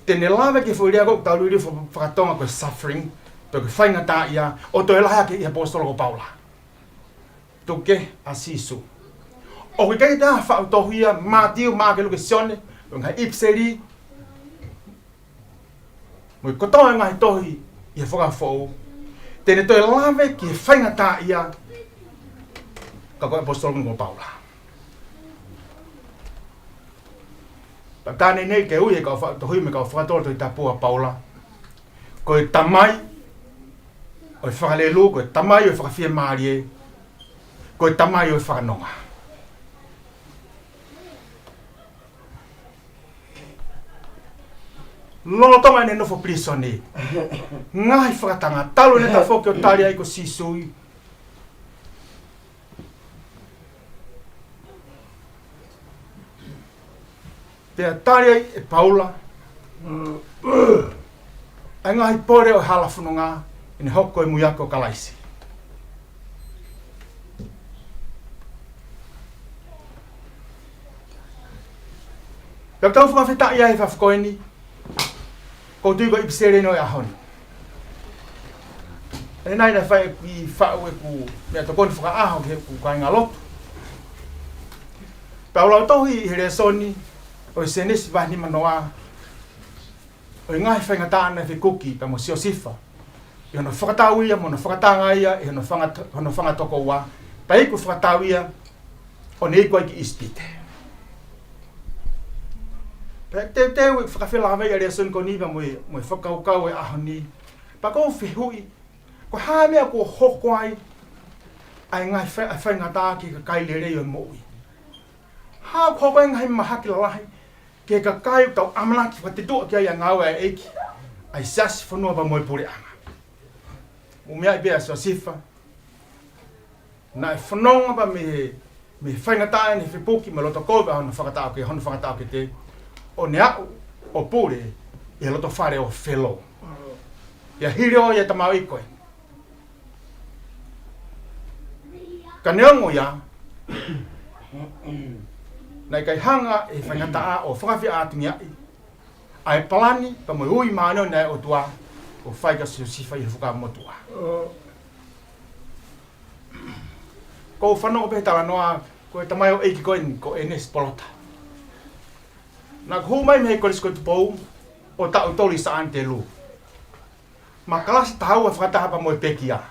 Tene lame ke fo ria ko ta lu fa tonga ko suffering. To ke fa ngata ia o to la ya ke ia apostolo ko Paula. To ke asisu. O ke te ha fa to ia Matthew ma ke lu ke sone. Nga ipseri. Mo ko to nga tohi ia foka fo. Tene to lave ki fainga ta ia ka ko apostol ko Paula. Pakane nei ke ui ka fa to hui me ka fa to ta po Paula. Ko tamai o fa le lu ko tamai o fa fie marie. Ko tamai o fa nonga. Lolo tonga ne no fo prisone. Ngai fratanga talo ne ta fo ke tali ai ko sisui. Te tali ai e Paula. Ai ngai pore o hala fununga ine hoko e muyako kalaisi. Ka tau fo feta ia e fa koini. Ko tu ko ipsere no ya hon. E nai na fai ki fa we ku me to kon fa a ho ke ku ka ngalo. Paula to hi hele soni o senes va ni manoa. O ngai fa ngata na fi kuki pa mo sio sifa. Yo no fa ta wi mo no fa ta nga ia e no fa to ko wa. Pa iku fa ta wi o nei ko ki ispite. Te we fa fe la ve ya son ko ni ba mo fa ka we a ni pa ko fi hui ko ha me ko ho kwai ai ngai fa ngata ki ka kai le yo mo ha ko ko ngai ma ha ki la ke ka kai to amla ki te do ki ya nga we e ki ai sas fo no ba mo pure anga mo me ai be so sifa na fo no ba me fa ngata ni fi poki me lo to ko ba no fa ta ki hon fa ta ki te o nea o pure e loto fare o felo. Ia hiro ia tamau ikoe. Ka neongo ia nai kai hanga e whangataa o whakawhi ātungi ai. Ai palani pa mo ui maano nei o tua o whaika sifa i whuka motua. Ko whanau pe tala noa ko e tamai o eiki koe ko Enes Polota. Na ko mai me ko lisko tu o ta utoli sa ante lu. Ma kelas tahu fata apa mo pekia.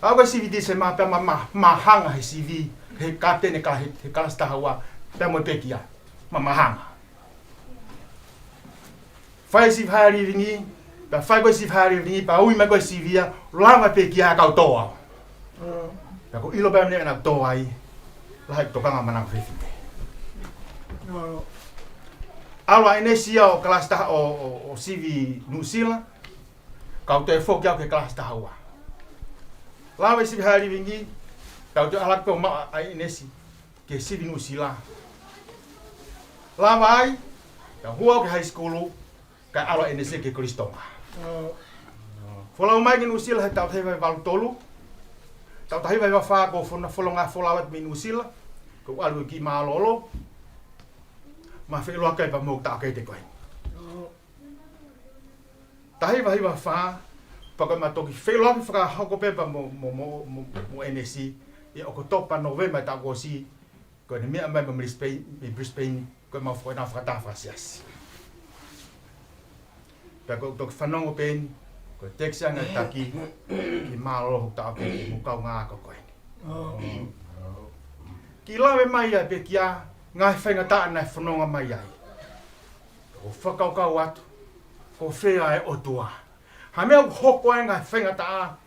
Aku CV di se ma pa ma hanga he CV he kapten ka he kelas tahu pa mo pekia. Ma hanga. Fai si hari vingi, pa fai ko si hari vingi pa ui ma ko CV ya lama pekia ka toa. Ya ko ilo ba me na toa ai. Lai tokanga manang fifi. Alwa inesia o kelas ta o CV Nusila. Kau te fok ya ke kelas ta wa. Lawe si hari wingi kau te alak ko ma ai inesi ke CV Nusila. Lava ai, ka hua ke high school, ka alo NSC ke Kristonga. Folau mai ke nusila he tau hei vai walu tolu, tau tahi vai wawha ko wholonga wholawat mi nusila, ko alu ki maalolo, ma wheloa kai pa mok ta kei te koe. Tahi vai wawha, paka matoki wheloa ki whakahoko pepa mo NSC, ia oko topa November ta ko si, ko ni mea mai ma Brisbane, ko mau whakana whakatafa sias. Paka toki whanongo pen, ko teksia ngai taki, ki mālo hok ta ake, mo kau ngā ko koe. Ki lawe mai ai pe kia, ngai whaingata nai whanonga mai ai. Ko whakaukau atu, ko whea e otua. Ha mea hoko ai ngai whaingata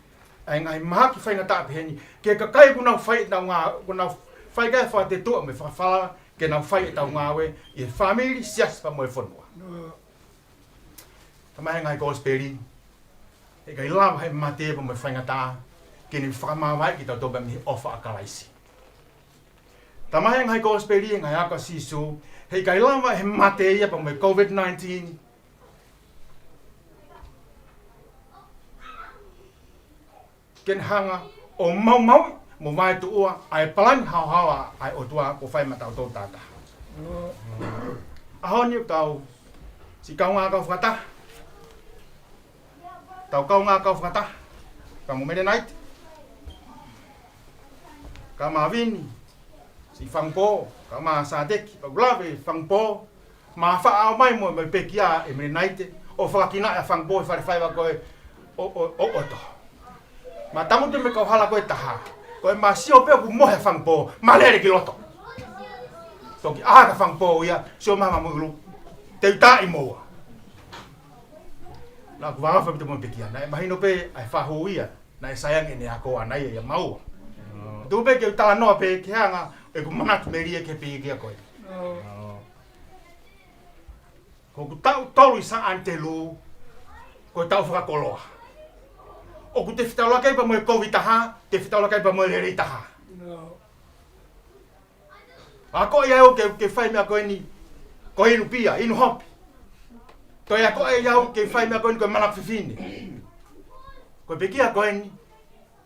ai ngai maha ki whaingata peheni, ke kakai ku nau whai tau ngā, ku nau whai kai wha te tua me whawhala, ke nau whai tau ngā we, i whamiri sias pa moe whanua. Tamai ngai gospeli, e kai lava hei mate pa moe whaingata, ke ni whakamawai ki tau toba mihi ofa akalaisi. Tamai ngai gospeli, ngai aka sisu, hei kai lava hei mate ia pa moe COVID-19, ken hanga o mau mo vai tu ua ai plan hawa ai o tua ko fai matau tau tata. Ahoni tau si kau ngā kau whakata. Tau kau ngā kau whakata. Ka mo mede night. Ka ma vini. Si whangpo. Ka ma sadeki. Pa gulave whangpo. Ma wha au mai mo me pekia e mede night. O whakina e whangpo e whare wa koe o oto. Ma tamu te me kau hala koe taha. Koe ma sio peo ku mohe whangpo. Ma lere ki loto. Toki aha ka whangpo ia. Sio mama mulu. Te uta i moa. Na ku wawha pito mo pekia. Na e mahino pe ai whahu ia. Na e sayang ene a koa nai ia maua. Tu pe ke utala noa pe ke hanga. E ku manatu me ria ke pe kia koe. Ko ku tau tolu i sa antelu. Koe tau whakakoloa. O ku te whitaula kai pa moe COVID taha, te whitaula kai pa moe rere taha. A ko ia o ke whai mea koe ni, ko inu pia, inu hopi. To ia ko ia o ke whai mea koe ni koe manak whiwhine. Koe pekia koe ni,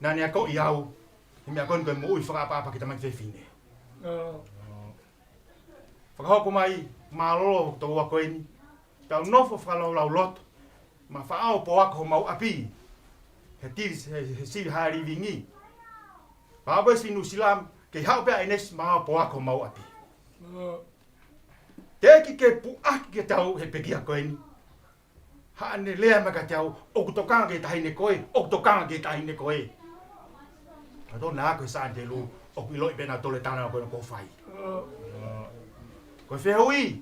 nani a ko ia o, he mea koe ni koe mo ui whakapapa ki tamaki whiwhine. Whakahoko mai, mālolo tō ua koe ni, tau nofo whakalau lau loto, ma whaao po ako mau api. He tiris, he siri haari vingi. Pāpai sinu silam, ke hao pia enes maa po ako mau api. Teki ke puaki ke tau he pekia koe ni. Haane lea maka tau, oku tokanga ke tahine koe, oku tokanga ke tahine koe. Kato nā koe saan te lu, oku iloi pena tole tāna koe no kou whai. Koe whea hui.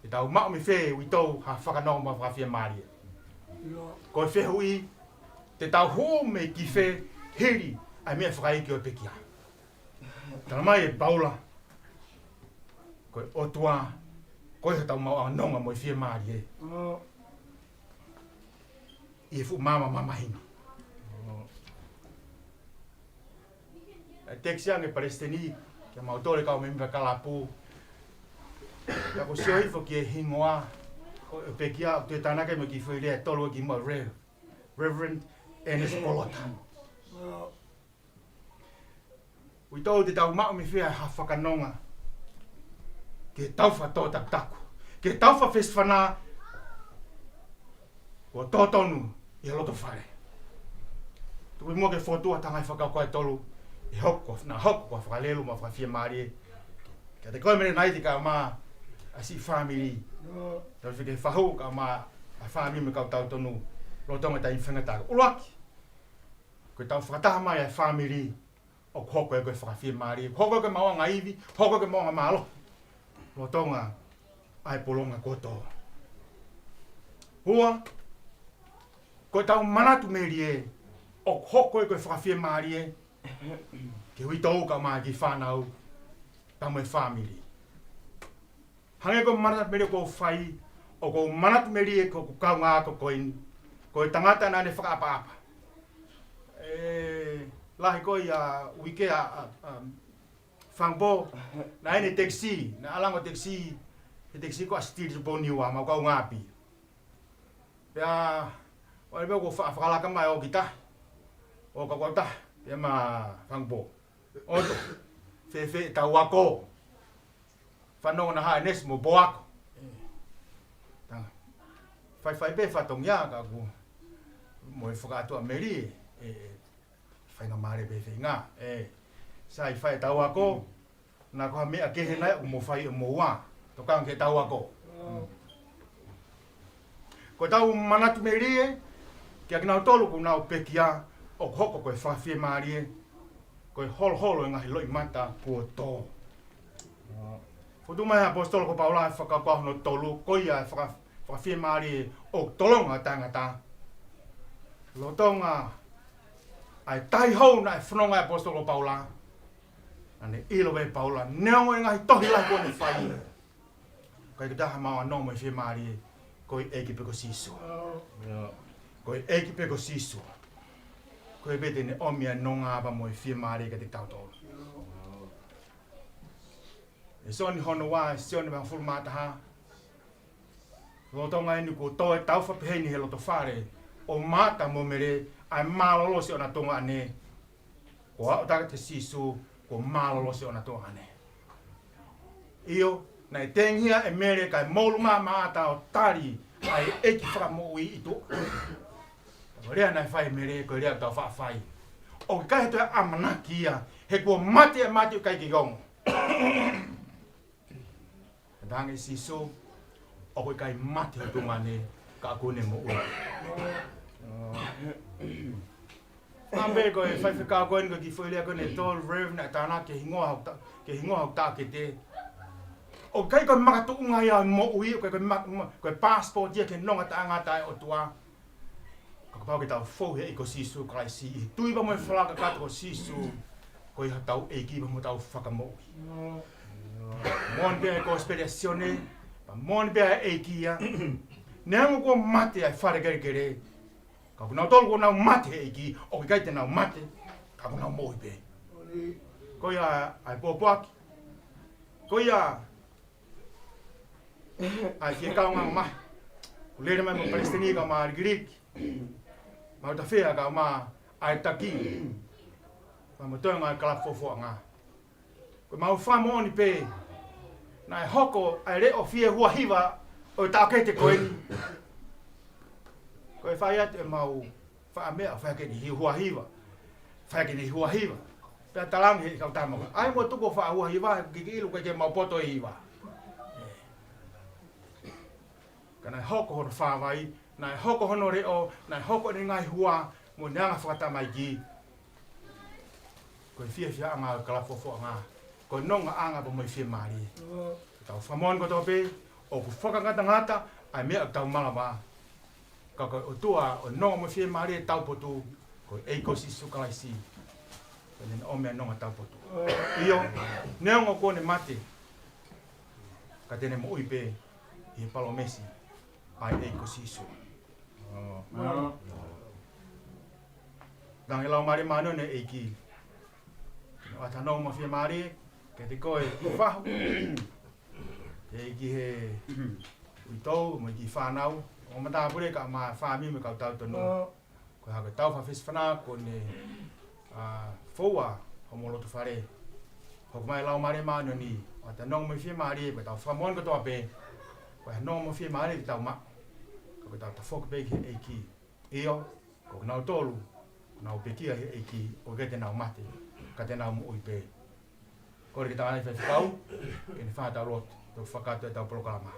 E tau mao mi whea ui tau ha whakanau ma whawhia maaria. Koe whea hui. Te tau ho me ki whe heri ai mea whakaiki o pekia. Tana mai e paula. Koe otua. Koe he tau mau a nonga mo i whia maari e. I e fu mama mamahina. E teksiange Palestini. Kia mau tore kau me mika kalapu. Kia ko sio hifo ki e hingoa. Koe pekia o te tanake me ki whi rea tolu ki mo Reverend Enes Polota. Ui tau te tau mao mi whia ha whakanonga. Ke tau wha tō taku. Ke tau wha wheswhana. Ko tōtonu i loto whare. Tui mua ke whotua tangai whakau koe tolu. I hoko, na hoko kwa whakalelu ma whawhia maari. Kia te koe mene naiti ka ma a si family. Tau whike whahu ka ma a family me kau tau tonu. Rotonga tai whangataka. Uruaki. Koe tau whakataha mai ai whamiri. O hoko e koe whakawhia maari. Hoko e koe maua ngaivi. Hoko e koe maua malo. Rotonga ai polonga koto. Hua. Koe tau manatu meri e. O hoko e koe whakawhia maari e. Ke hui tau ka maa ki whanau. Tamo e whamiri. Hange koe manatu meri ko whai. O koe manatu meri e ko kau ngā ko koini. Ko e tangata nane whakaapa-apa. Lahi koe a wike a Fangpo, na ini taxi, na alang o taxi, taxi ko astil sa poniwa, mau kau ngapi. Ya, wala ba ko fakala ka mayo kita. O kakota, ya ma Fangpo. Oto, fefe tawako. Fanong na hanes mo boak. Fai be fatong ya ka ku. Mo fakato ameri fai nga mare be nga sai fai tau ako na ko me ake hena mo fai mo wa to kang ke tau ako ko tau manat meri ke agna tolu ku na pekia o hoko ko fa fi mari ko hol nga loi mata ko to Fotuma apostol ko Paula fa ka no tolu ko ya fa fi mari o tolong atangata Lotonga ai tai hau na fnonga apostol o Paula. Ane ilo be Paula neongo ngai tohi la ko ni fai. Ko kita ma no mo fi mari ko eki pe ko siso. Ko eki pe ko siso. Ko be te ne omia nonga ba mo fi mari ka te tau to. E so ni hono wa so ni ba full mata ha. Lotonga ni ko to tau fa pe ni helo to fare. O mata mo mere ai malolo se ona tonga ane ko ata te sisu ko malolo se ona tonga ane io na tengia e mere kai moluma mata o tari ai eki fra mo i to ore na fai mere ko rea ta fa fai o kai to amanakia he ko mate kai ki gong dange sisu o ko kai mate to mane ka ko ne mo Ambe ko fai ka ko ngo ki foi le ko ne tol rev na tana ke hingo ha ta ke te o kai ko ma tu nga ya mo ui ko passport dia ke no ngata ngata o tua ko pa ke ta fo he ko sisu kai si tu iba mo fla ka ko sisu ko ha tau e ki ba mo tau fa ka mo mon be ko spedizione mon be e ki ya nengo ko mate ai fare gere ka kuna tol ko na mate iki o kai te na mate ka kuna mo be ko ya ai popak ko ya ai ke ka ma le ma mo palestini ka ma greek ma ta fea ka ma ai taki ma mo tonga ka fofo nga ko ma fa mo ni pe na hoko ai re o fie hua hiva o ta ke te ko ni ko fa ya te mau fa me fa ke ni hua hiva fa ke ni hua hiva pe talang he ka tamo ai mo tu ko fa hua hiva ki ki lu ke mau poto hiva kana hoko ho fa vai na hoko hono re o na hoko ni ngai hua mo nanga fa ta mai gi ko fia anga kala fofo anga ko nonga anga bo mo fia mari ta fa mon ko to pe o ku foka ngata ai me ta mala ba ka o tua o no mo fie mari tau potu ko e ko si sukalai si ko ne o me no tau potu io ne ngo ko ne mate ka tene mo ipe i palomesi ai e ko si su dang ela mari mano ne e ki o ta no mo fie mari ke te ko e fa e ki he uito mo ki fa nau o mata pure ka ma fa mi me ka tau to no ko ha ka tau fa fis fana ko ne foa ho mo lo to fare ko mai lau mare ma no ni o ta no mo fi mari pe tau fa mon ko to pe ko no mo fi mari tau ma ko tau ta fok be ki e ki io ko na tolu na o pe ki e ki o ge te na mate ka te na mo pe ko ri ta ai fa tau ke ni fa ta rot to fa ka to ta programa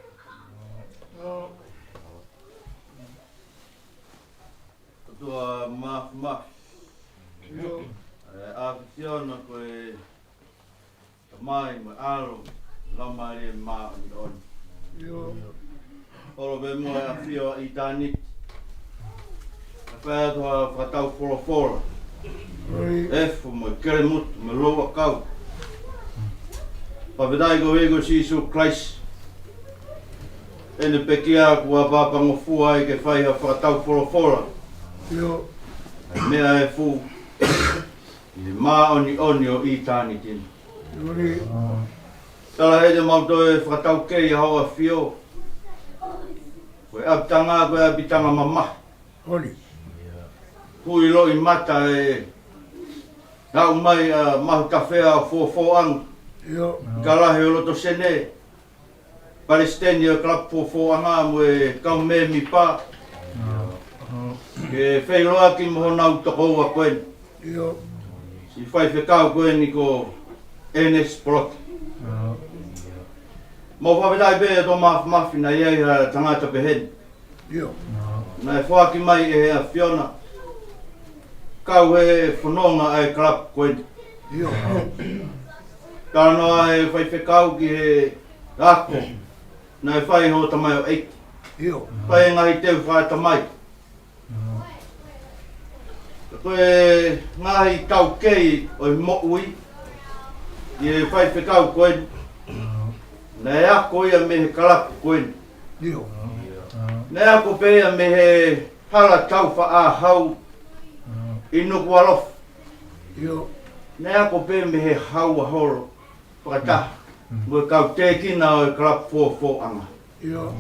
tua ma a fiona ko e mai ma alo la mare ma on oro be mo a fio I tani pa to fa tau folo e fu mo kere mut me lo ka pa vedai go ego si su Christ ene pekia ko papa ngo fu ai ke fai ha fa tau folo Yo. Mea e fu. I ma oni o I tani tin. Ioni. Tala he te mauto e whakatau kei a hoa whio. Koe aptanga koe apitanga mama. Oni. Hui lo i mata e nau mai mahu kawhea o fōfōanga. Io. Kalahe o loto sene. Palestinian Club fōfōanga mo e kaume mi pā. Ke whailoa ki moho nau toko ua koe. Io. Si whai whekau koe ni ko Enes Plot. Mo whawedai bea tō mafi na iei tangata pehen. Io. Na e whaki mai e hea Fiona. Kau he whanonga ai club koe. Io. Tāna e whai whekau ki he ako. Na e whai ho tamai o eiki. Io. Whai ngahi teu whai tamai. Koe ngahi tau kei o i mo'ui. I e whai whekau koe. Na e ako ia me he kalapu koe. Io. Na e ako pēia me he hala tau wha a hau. I nuku alof. Io. Na e ako pēia me he hau a horo. Whakataha. Mue kau tēkina o e kalapu fōfōanga. Io.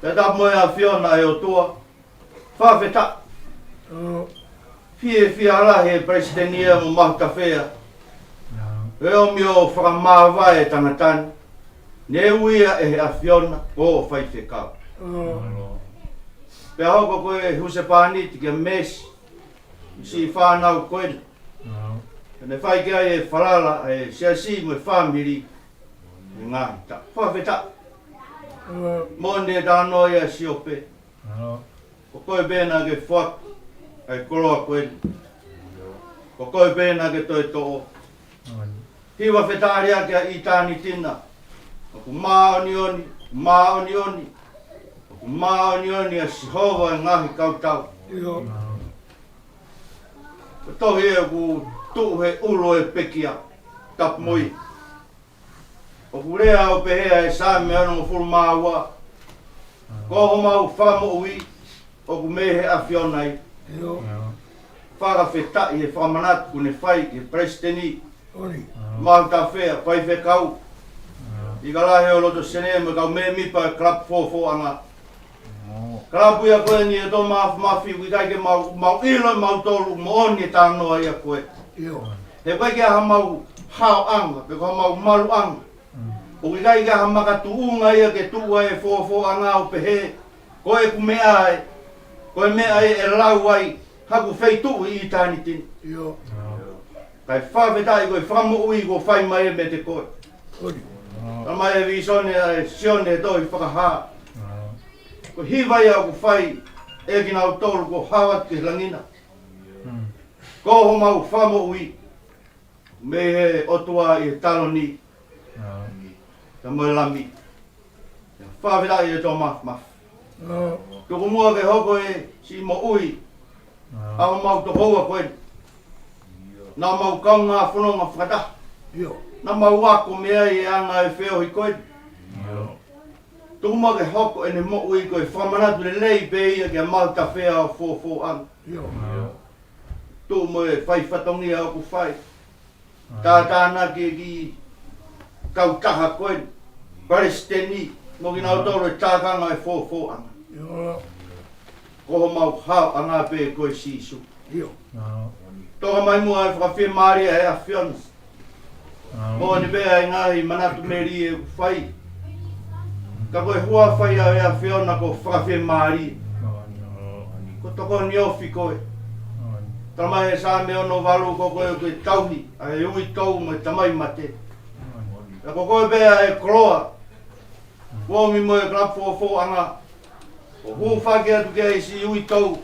Te tapu moe a Fiona e o tua. Whawheta. Fie ala he presidenia mo mahu kawhea. E o mi o whakamāwai e tangatani. Ne uia e he a Fiona o whai whekau. Pea hoko koe husepani ti kia mesi. Si whanau koe. Ne whai kia e whalala e siasi mo e whamiri. E ngahi ta. Whawheta. Monde tāno ia siope. Ko koe bēna ke whak. Ai koloa koe. Ko koe bēna ke toi to'o. Hiwa whetaaria kia i tāni tina. Ku maoni oni, maoni oni. Ku maoni oni a sihova e ngahi kautau. Io. Ko tohi e ku tuu he ulo e pekia. Tap moi. O ku rea o pehea e sāme anu o furu māua. Koho mau whamo ui. O ku mehe a Fionai. Io. Whaka whetai e whamanatu ku ne whai e presideni. Oni. Mahu ta whea, whai whekau. I ka lahe o loto sene me kau me mipa e klap fōfōanga. Klapu ia koe ni e tō mafi ui kaike mau ilo e mau tolu mo oni e tānoa ia koe. Io. He koe kia ha mau hao anga, pe koe mau malu anga. O ki kaike ha maka tuunga ia ke tua e fōfōanga o pehe. Koe ku mea e, koe mea e lau ai, haku wheitu i tāni tini. Io. Kai whawhetai koe whamo ui ko whai mai e me te koe. Oni. Ta mai e visone e sione e toi whakaha. Ko hiwai au ko whai e kina au tolu ko hawat ke langina. Koho mau whamo ui. Me he otua i e taloni. Ta moe lami. Whawhetai e tō maf. Tuku mua ke hoko e si mo ui. Aho mau to hoa koe. Nā mau kaunga whanonga whakata. Io. Nā mau wako mea i anga e wheo hi koe. Tuku mua ke hoko e ne mo ui koe whamanatu le lei pe ia ke mau ta whea o fōfō anga. Io. Tu mo e whai whatongi au ku whai. Tā tāna ki kautaha koe. Palestini. Mo ki nau toro e tākanga e fōfō anga. Io. Koho mau hao anga pe koe sisu. Io. Toka mai mua e whakawhi maria e a Fiona. Mo ni bea e ngahi manatu meri e whai. Ka koe hua whai a e a Fiona ko whakawhi maria. Ko toko ni ofi koe. Tamai e sā me ono walu ko koe koe tauhi. A e ui tau me tamai mate. Ka ko koe bea e koloa. Wongi mo e klap fōfō anga. O hu whake atu kia isi ui tau.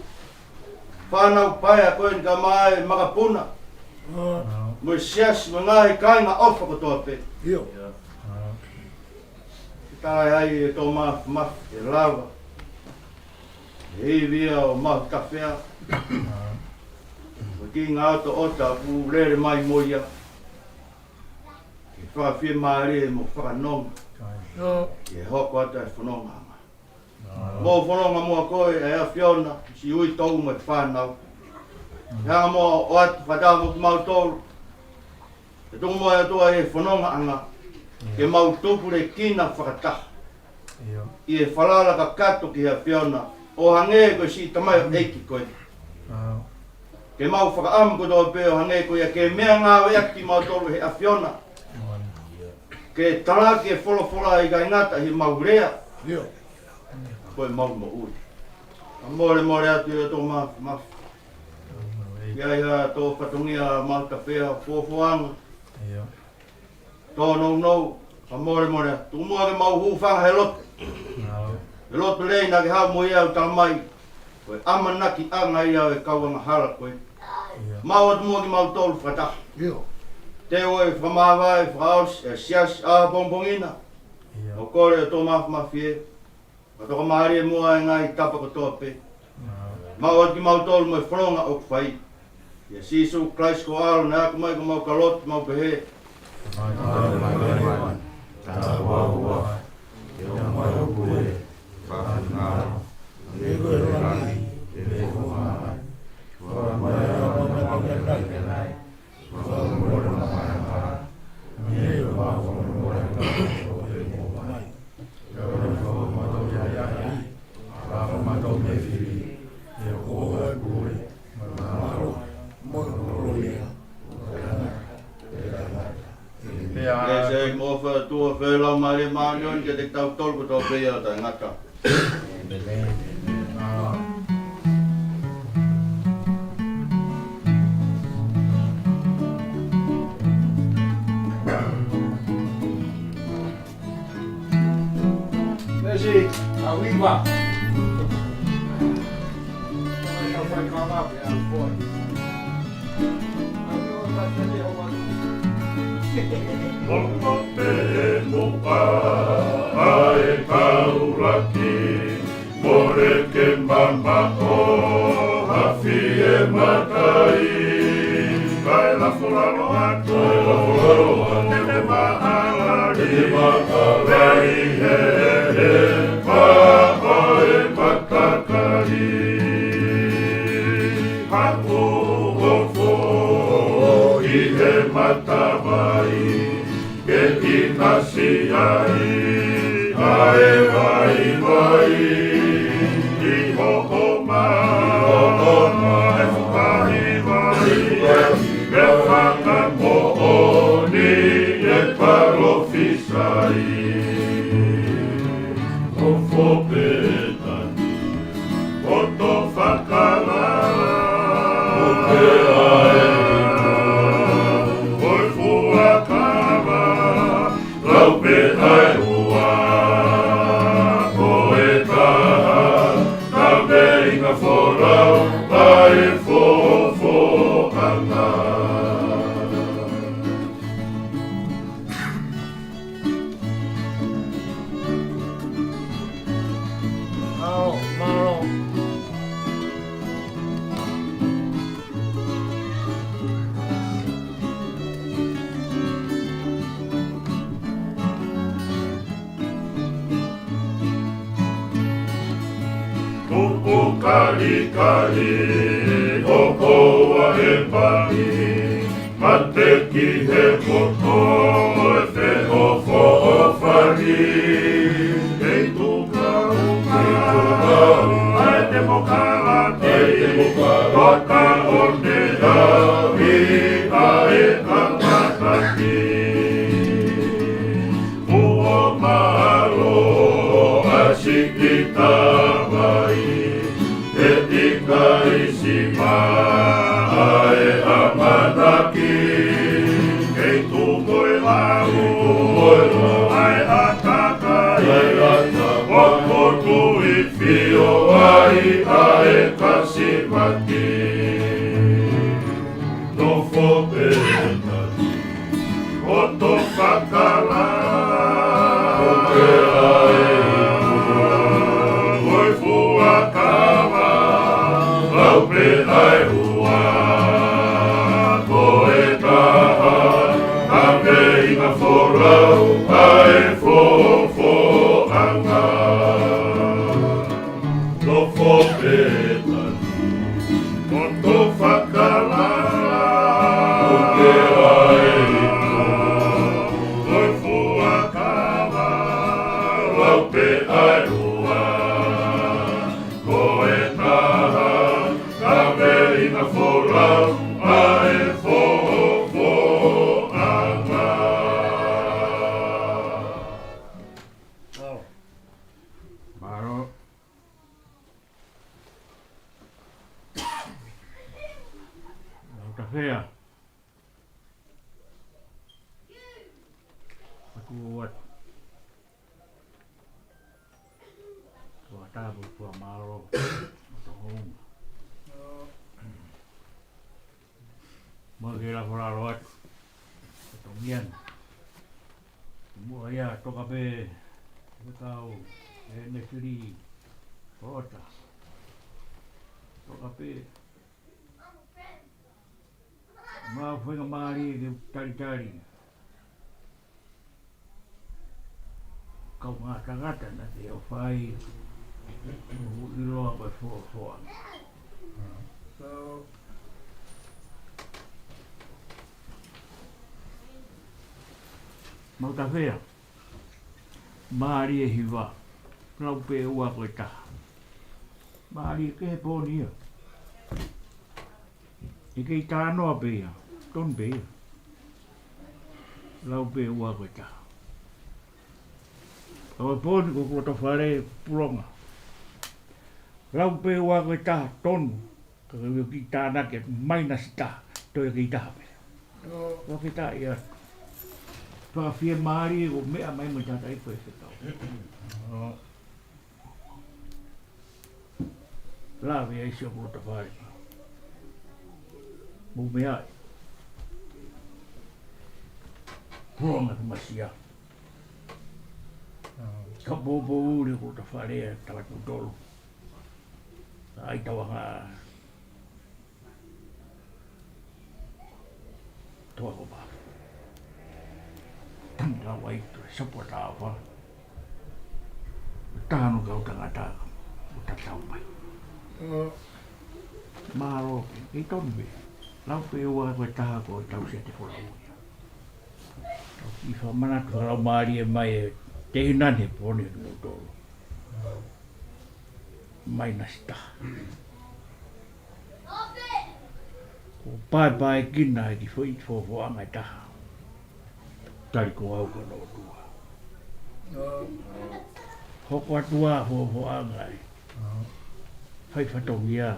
Whanau paia koe ni ka mai makapuna. Mo sias mo ngahi kainga ofa ko toa pe. Io. Tai ai e tō maf e lava. E hivia o mahu kawhea. Mo ki ngā auto ota pu rere mai moia. Ki whakawhia maare mo whakanonga. Io. E hoko ata e whanonga. Mo whanonga mua koe e a Fiona. Si ui tau mo e whanau. Hanga mo o atu whatau mo ki mau tolu. E tonga mo atua e whanonga anga. Ke mau tupu le kina whakataha. I e whalala ka kato ki hea whiona. O hange koe si tamai o eiki koe. Ke mau whakaamu ko tō pēo hange koe ke mea ngāwe ati mau tolu he a whiona. Ke taraki e wholofola i ka ingata hi mau rea. Koe mau mo ui. More atu i tō mafu. Ia ia tō whatungia malta pēha fuafuanga. Tō nou. More atu. Tū mua ke mau hūwhanga he lote. He lote lei na ke hau mo ia u talamai. Koe amanaki anga ia e kauanga hala koe. Mau atu mua ki mau tōlu whakataha. Te oe whamawai, whakaos, e sias a pompongina. O kore o tō mafu e. Ka toko mahari e mua e ngai tapa ko tōpe. Mau atu ki mau tōlu mo e whanonga o kwhai. Ia sisu Christ ko alo na aku mai ko mau kalot, mau pehe. Se mo fa tua vela mare manion ke te tau tolku tō pēia ta ngata. Nesi, awiwa. Não vai falar, é a foto. Onko te muka ai kauraki more ke mama o hafi e matai kai la fulano atu te me mahalari he pa oi matakari haku ofo i he matawai ke inasi ai vai i hokoma e fukahi vai me whaka mooni e parofisai o whopetani o to whakarara o te ai pe ai ua ko e taha ka veinga whorau ai fofo ana Maro. Kari o koa e pari mate ki he poto e wheho fo o whari e tuka ai te mokala te kota o te awi ai kamataki ua malo asikita mai Kaisima ai amanaki kei tu moe lau ai atakai o kotu I fio ai kasimaki no fopena o to kakala o ke ai oi fuakava Pe ai ua ko e taha a vei na whorau ai fofo anga no whopetani Maro. Café. Aku buat tabu tua maro tohong. Magila fora rot. Tomian. Mo ya to kape. Bekau negeri kota. To kape. Ma foi ngamari ke tari-tari. Kau ngata-ngata nanti o fai ilo apa fo. So Mau tawhea. Maari e hiwa. Nau pe ua koe taha. Maari e ke he pōnia. I kei tānoa pēia. Ton pēia. Lau pe ua koe taha. Awa pōni ko kua tawhare puronga. Lau pe ua koe taha tonu. Kakau ki tānake maina si taha. Toi kei taha pēia. Lau kei taha ia. Whakawhia maari o mea mai mai tātai koe whetau. Lawe ai sio kua tawhare. Mo mea ai. Puronga tu masia. Ka bobo uri kua tawhare tawa kutolo. Ai tawanga. Toa ko ba. Tanga wai tu support awa. Tano kau tangata utatau mai. Maro i tombe. Lau pe ua koe taha ko tau se te kola uia. I whamana tu lau maari e mai e te hinane pone no tolo. Mai nasi taha. Ko pai kina e ki fwoi fo angai taha. Tari ko au ka no tua. Hoko atua ho angai. Fai whatongia,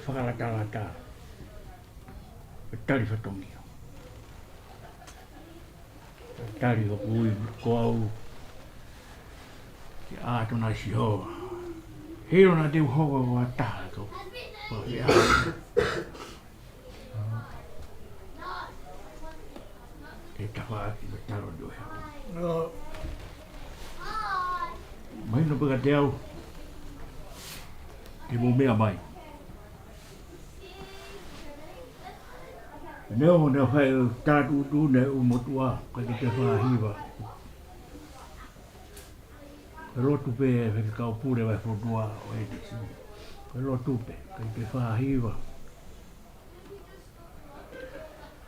whakalata. Tari whatongia. Tari hoko ui ko au. Ki āto nai si hoa. Hero na teu hoko ko a taha ko. Ko he āto. E tawaki me taro do hea. Mai no peka te au. Te mo mea mai. Neo na whai tātu tu ne umotua kai te whahiwa. Rotu pe e whekau pure vai whodua o e te si. Rotu pe kai te whahiwa.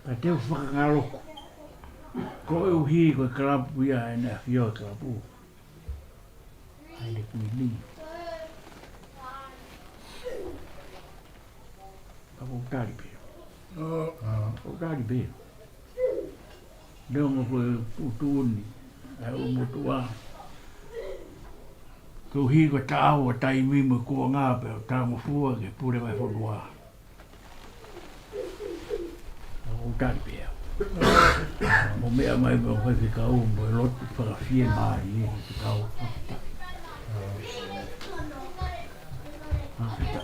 Kai te whakangaroko. Ko e uhi ko e karapu ia e nea whio e karapu. Ai le kui ni. Kako utari pēo. Utari pēo. Leo mo koe utuni. Ai umutua. Ko uhi ko tāo a taimi mo kua ngā pēo. Tā mo fua ke pure vai whodua. Kako utari pēo. Mo mea mai mo hoi ki kau mo e lotu whakawhie maari e ki kau whakita. Whakita.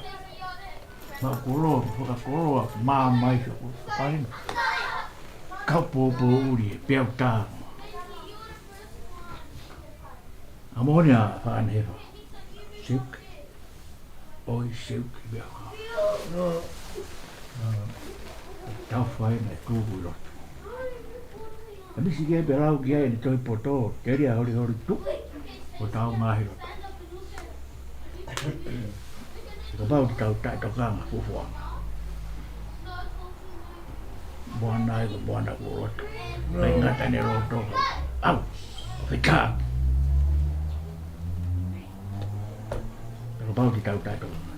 Whakakoroa mā mai ka o whakarina. Kau pōpō uri e peau tā. A mōne a whaanhewa. Silk. Oi silk i mea kau. Tau whai mai kūku i lotu. A misi ke pe rau ki ai ni toi poto, te ria hori tu, o tau ngahi roto. Ko pau ki tau tai tokanga fufuanga. Buana e ko buana ko roto. Mai ngata ne roto. Au, whika. Ko pau ki tau tai tokanga.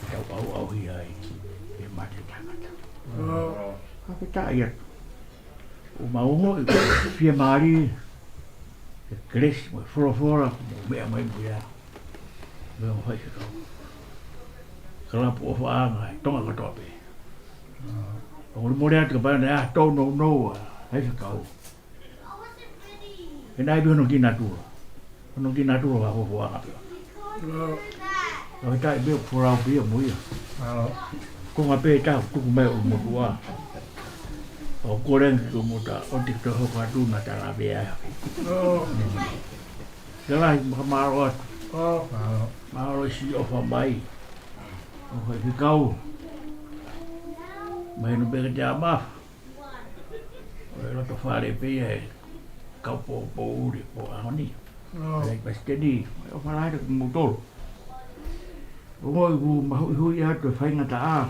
Ki tau pau au hi ai, e mate tangata. Ka whika ia. O maungo i whia maari e kresi mo e whorafora mo mea mai mo ia. me o fai ka kala po fa nga tonga ka tope o mo rea ka ba na to no ai ka o e nai no ki na tu wa ho wa o ta be fura be mo ia ko nga pe ta ku me o mo wa o koren ko mo ta o ti to ho ka tu na ta la be ai Kala maro si o fa mai. O fa ki kau. Mai no be ja ma. O lo to fare pe e kau po uri po ani. Ai pas ke di o fa la de motor. O mo ma hu ya to fa nga ta a.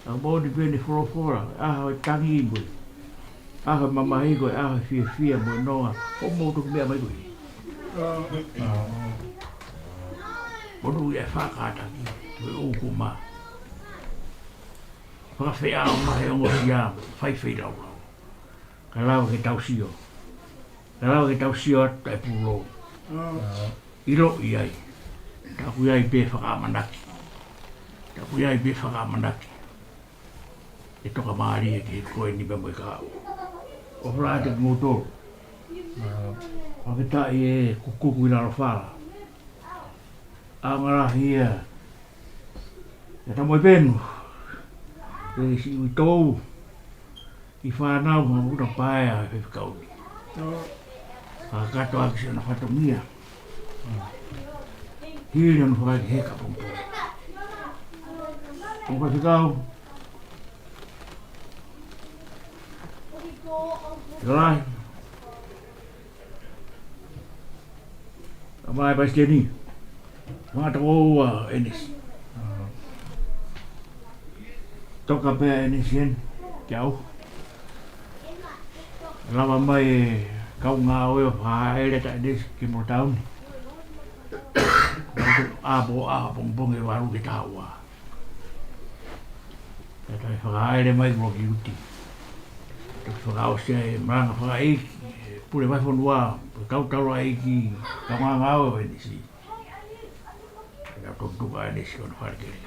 A bo di be ni fora. A tangi go. A mama hi go a fi mo no. O mo to be mai go. Bodu ya whakata ki, tue uku ma. Whakawhea o mahe ongo ia, whai rau. Ka lau ke tau sio. Ka lau ke tau sio atu e pūro. Iro i ai. Taku iai pe whakamanaki. E toka maari e ke koe ni bemoi ka au. O whraate ki motor. Whakita i e kukuku i laro whala. Angarahi e. E tamoi penu. E si ui tou. I whanau ma uta paea e whikauni. Kato aki se na whatongia. Hiri anu whakai heka pompo. Onka whikau. Rai. Amai pa steni. Mata oa enis. Toka pe enis yen. Kiau. Lama mai kau ngā oe whaere ta enis ki mo taun. Abo a bongbong e waru ki taua. Tai whaere mai kuro ki uti. Whakao se maranga whakaiki. Pure mai whanua. Kau taura eiki. Kau ngā ngāo e nisi. Kau tokuka e nisi kona wharekere.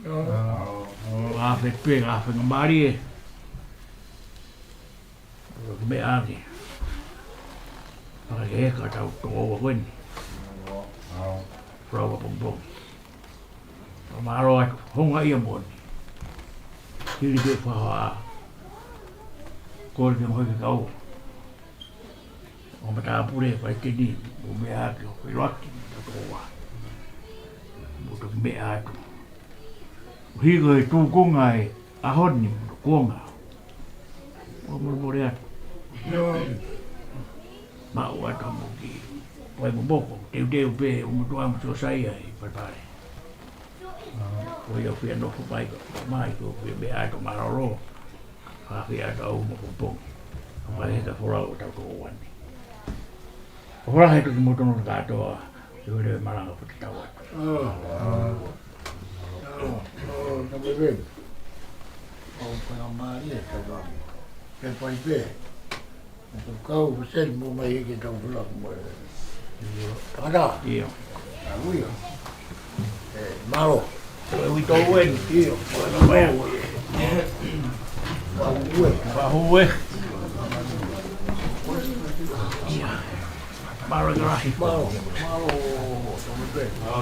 Ngāwhe pe, ngāwhe ngamari e. Me ake. Whakake eka tau toa weni. Whaua pompong. Maro atu, honga ia moni. Hiri pe whaua. Kore ke mhoike kau. O matapure pai kini o me ake o whairoaki ta toa. Muto ki me atu. Higo e tūkonga e ahoni muto kuonga. O murmure atu. Mau atu mo ki wai mboko. Teu pe o muto amu so saia i parpare. O ia whia nofo pai ko. Mai ko whia me atu mararo. Whawhia atu au mo pompong. Whai heka whorau o tau tō wani. Ora he ki mo tono katoa. Yo le maranga puti tau atu. Na bebe. O pa mari e tau. Ke pai pe. O kau sen mo mai ke tau fula mo. Ada. Io. Aguio. Malo. Ui tō weni. Io. Bahue. Maro garahi. Malo.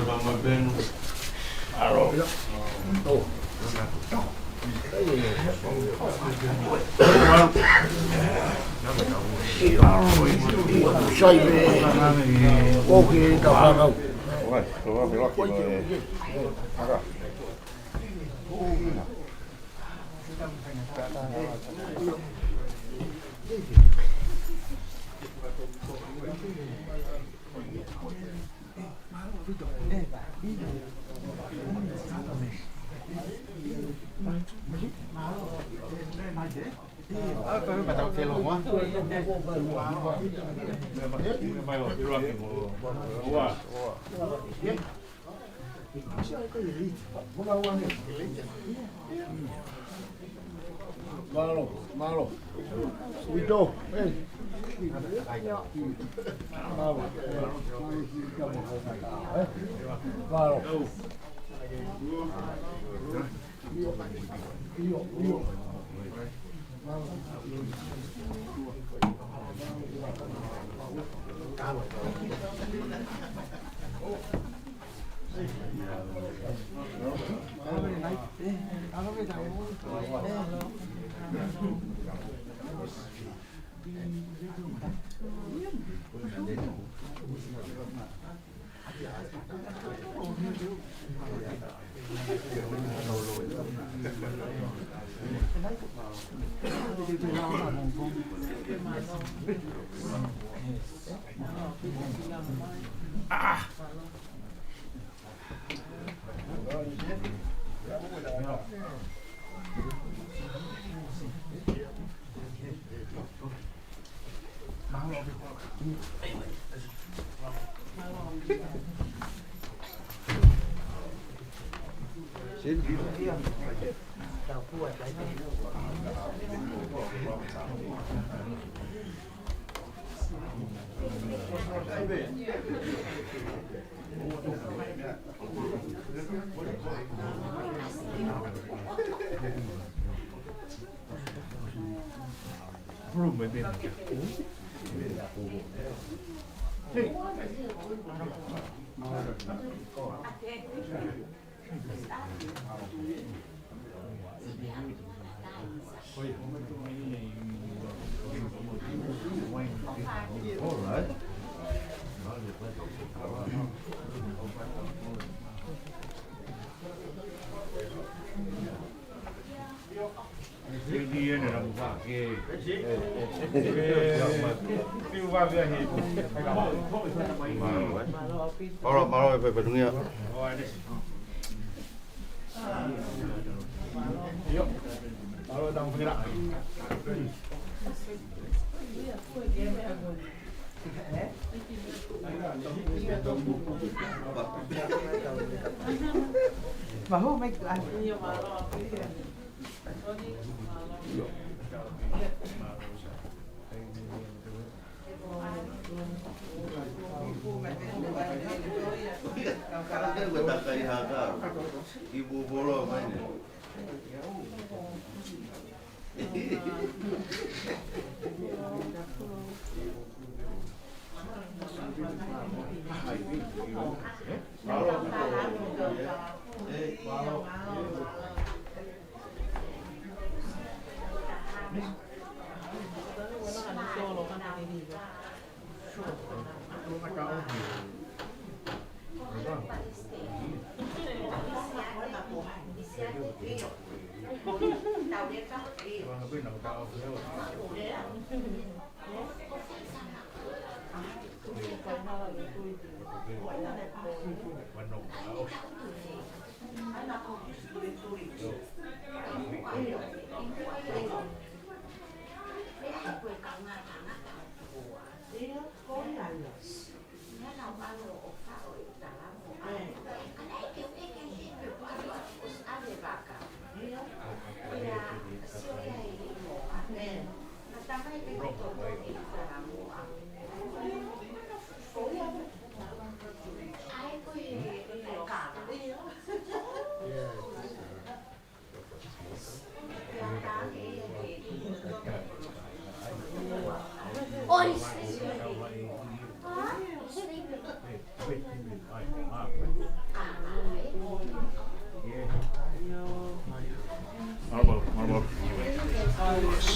Tama ben. Maro. Oh. Sai be. O ke ta hana. Vai, prova pelo aqui. Agora. Malo. Suito. Malo pe petungia. Yo. Malo tang pengira. Bahu mai tu an. Sekarang kan gue tak kaya harga. Ibu bolo main.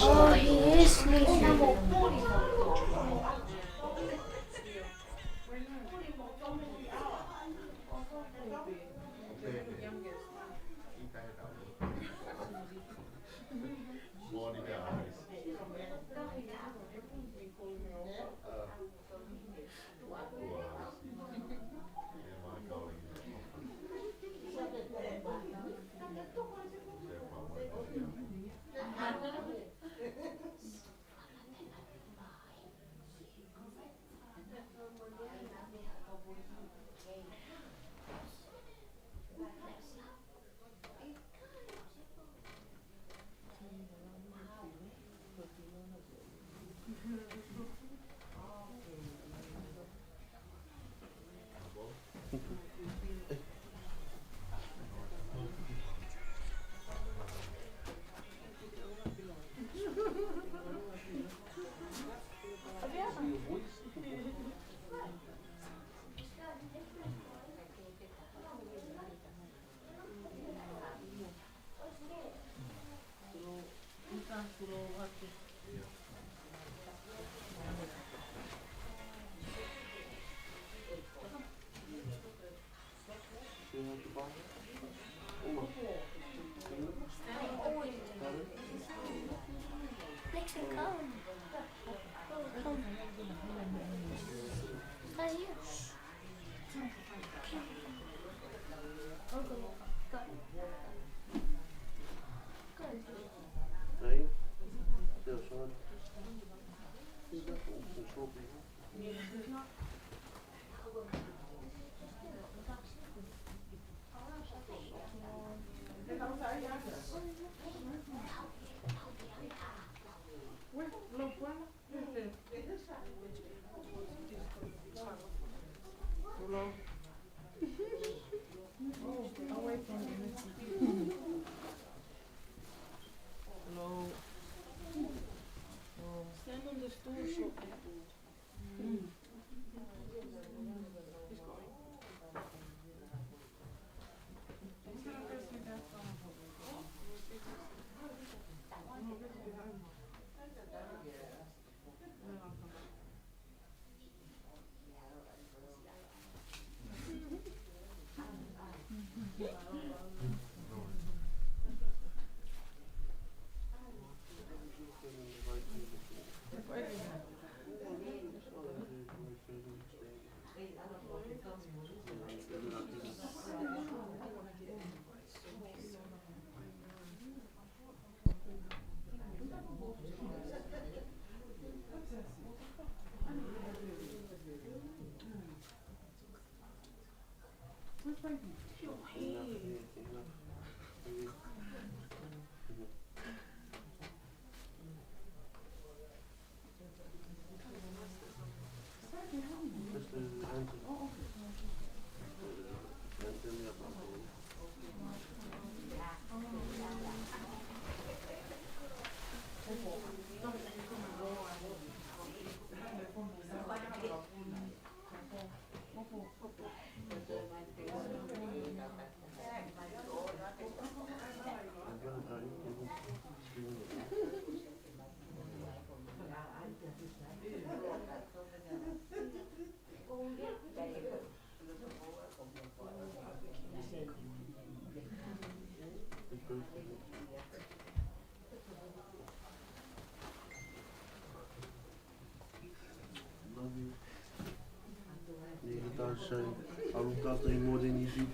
Oh, he is sleeping. Nixon, come. Come. Right here. Uncle, go. Good. Aí, deu só. Away from you. Hello. Stand on the stool, short people. Alugado em modernidade.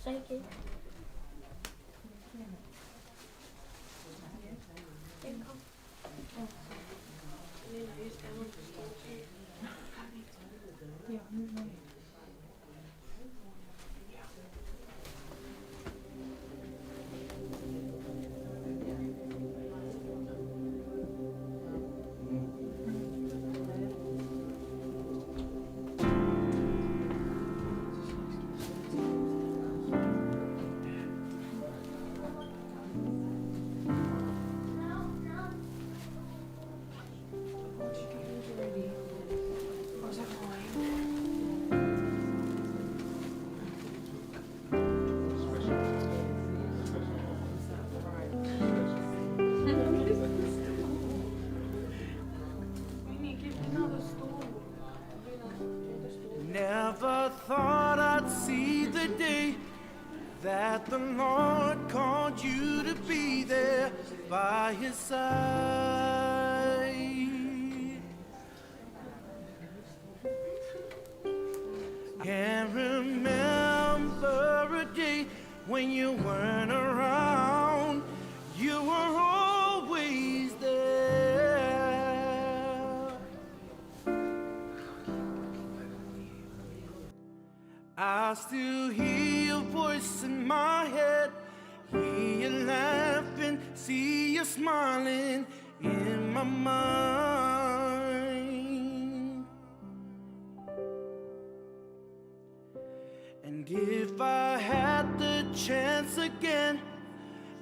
Thank you. by his side. Can't remember a day when you weren't around. You were always there. I still hear your voice in my head, hear you laughing, see you smiling in my mind. And if I had the chance again,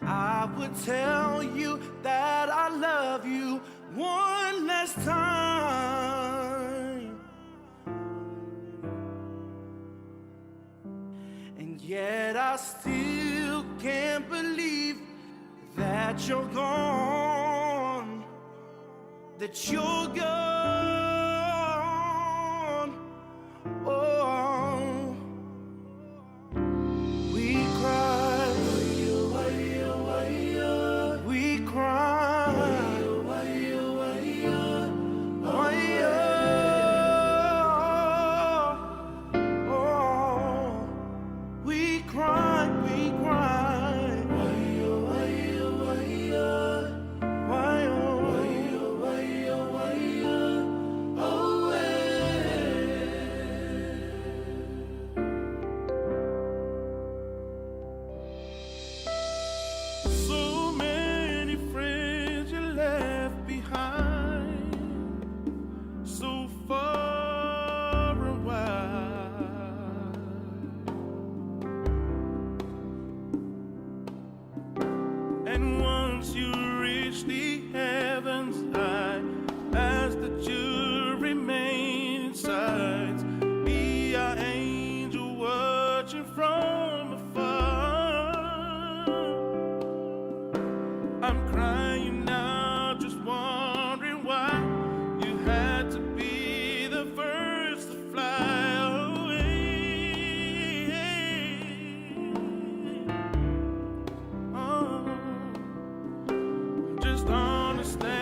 I would tell you that I love you one last time. And yet I still can't believe that you're gone, that you're gone. Oh, we cry, we cry, we cry, we cry. So many friends you left behind, so far and wide. And once you reach the heavens, I ask that you remain inside, be our angel watching from afar. I'm crying now, just wondering why you had to be the first to fly away. Oh, just understand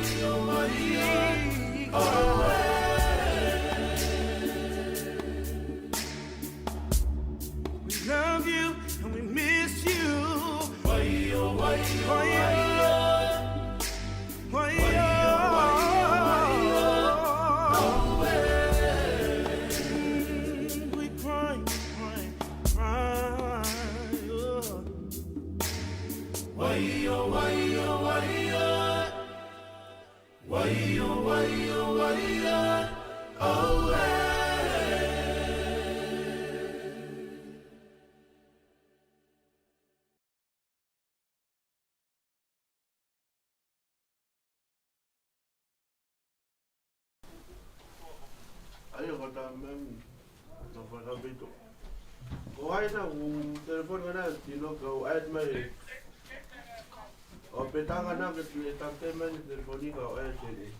We love you and we miss you. Why-yo, why-yo, why-yo, why-yo. We cry, cry, cry. Why-yo, why-yo, why-yo, why-yo, why-yo, why-yo, oh, Ayo kata mem sampai kau itu. Kau ada telefon mana? Tino kau ada mai. Oh petang ada ke tante mana telefon ni kau ada sini.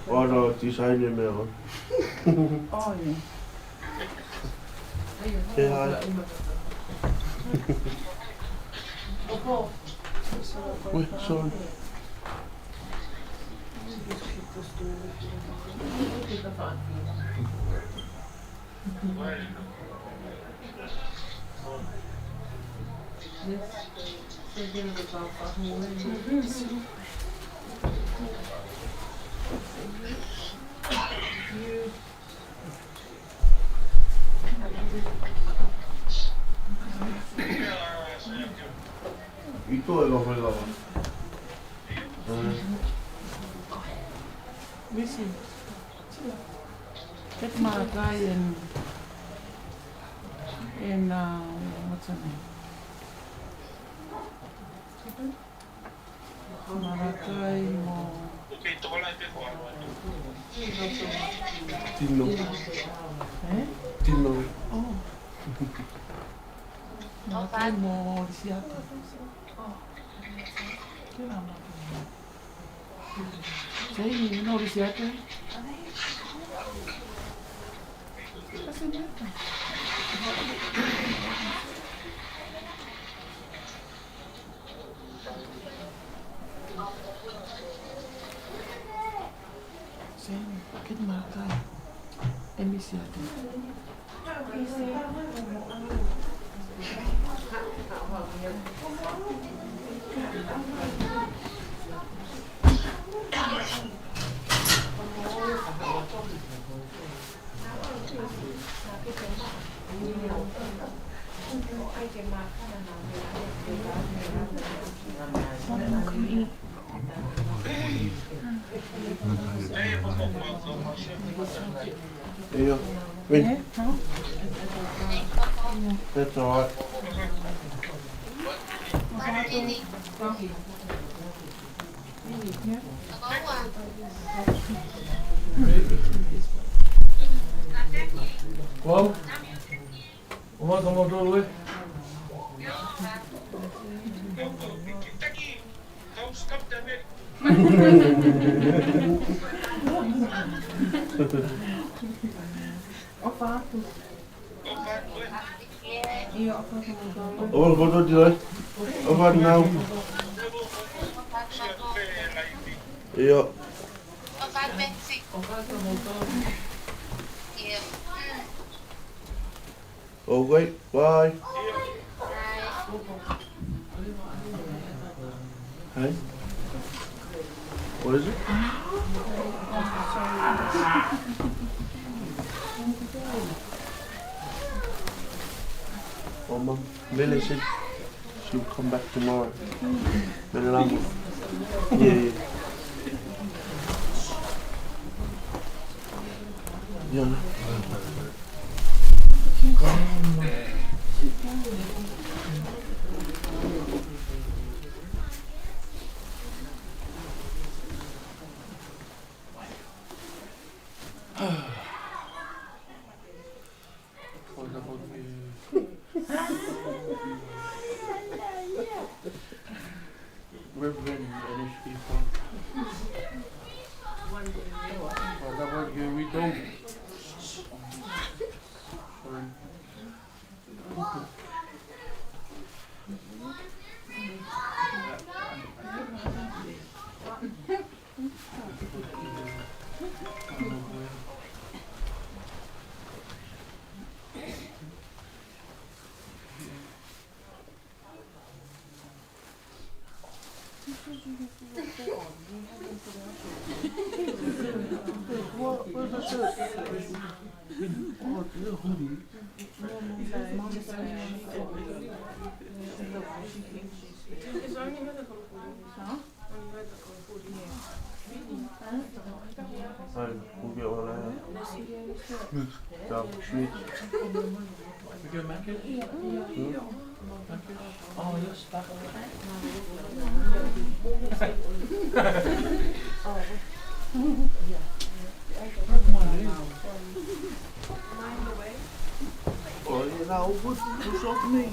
Ora ti sai nemmeno. Oh, yeah. Che hai? Ui, sono. Itu è lo Missy. Get my guy in what's her name? Marakai mo. Tino. Eh? Tino. Oh. Marakai mo Lisiata. Che la Sei no Lisiata? Sei che Marakai. E mi siate. Iyo, wait. That's all right. Wow. Uma como todo es. Oh, what do you do? Oh, what now? Iyo. Oh, wait, bye. Hey? What is it? Oh, Mum, Millie said she'll come back tomorrow. Millie, yeah. Yeah. Reverend initially from. Here we go. We'll get one out. Sweet. We go make it? Oh, you're stuck on Oh, you know, what's up me?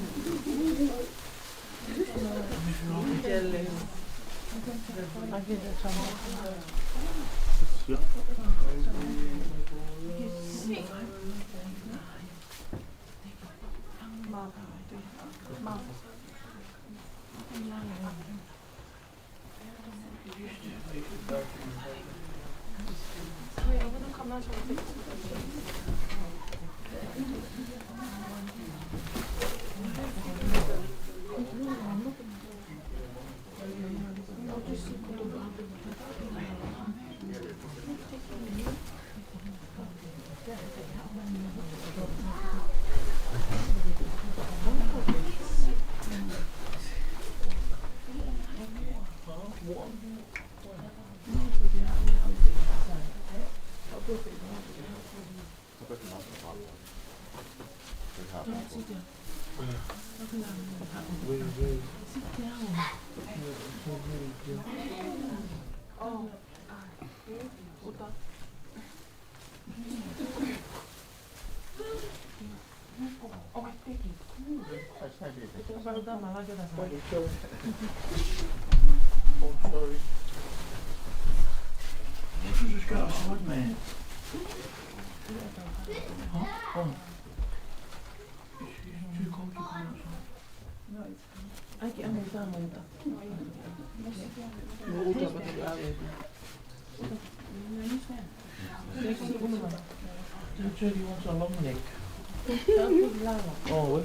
He wants a long neck. Oh, what?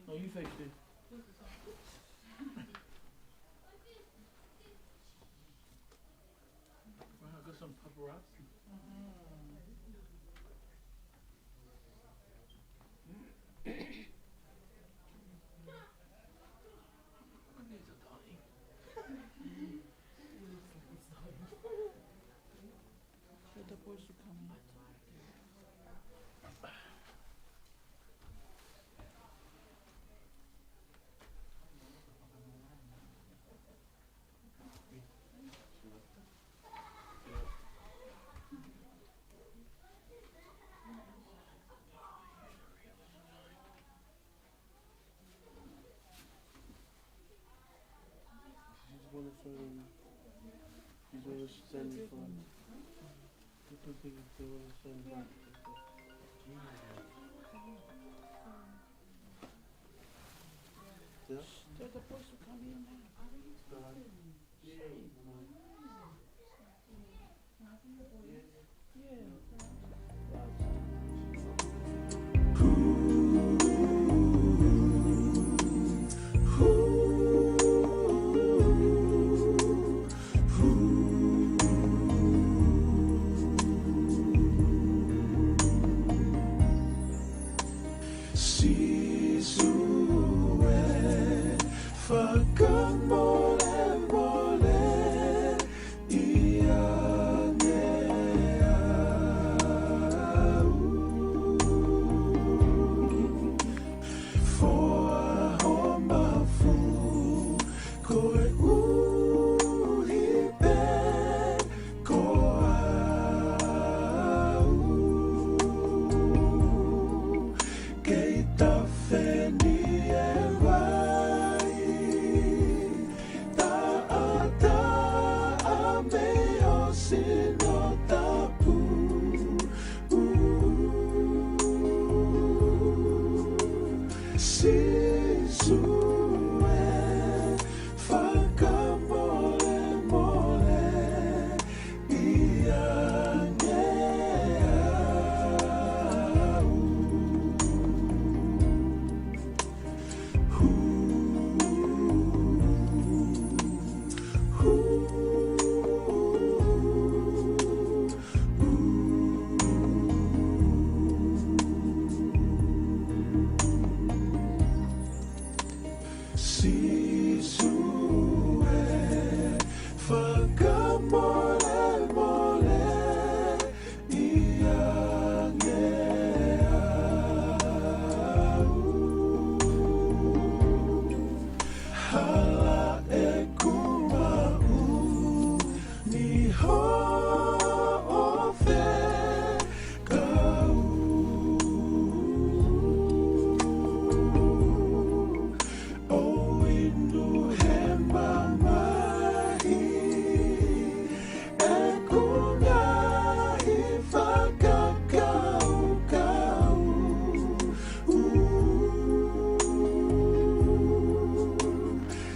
No, you fixed it. Well, I got some paparazzi. The boys are coming. They're supposed to come in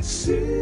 See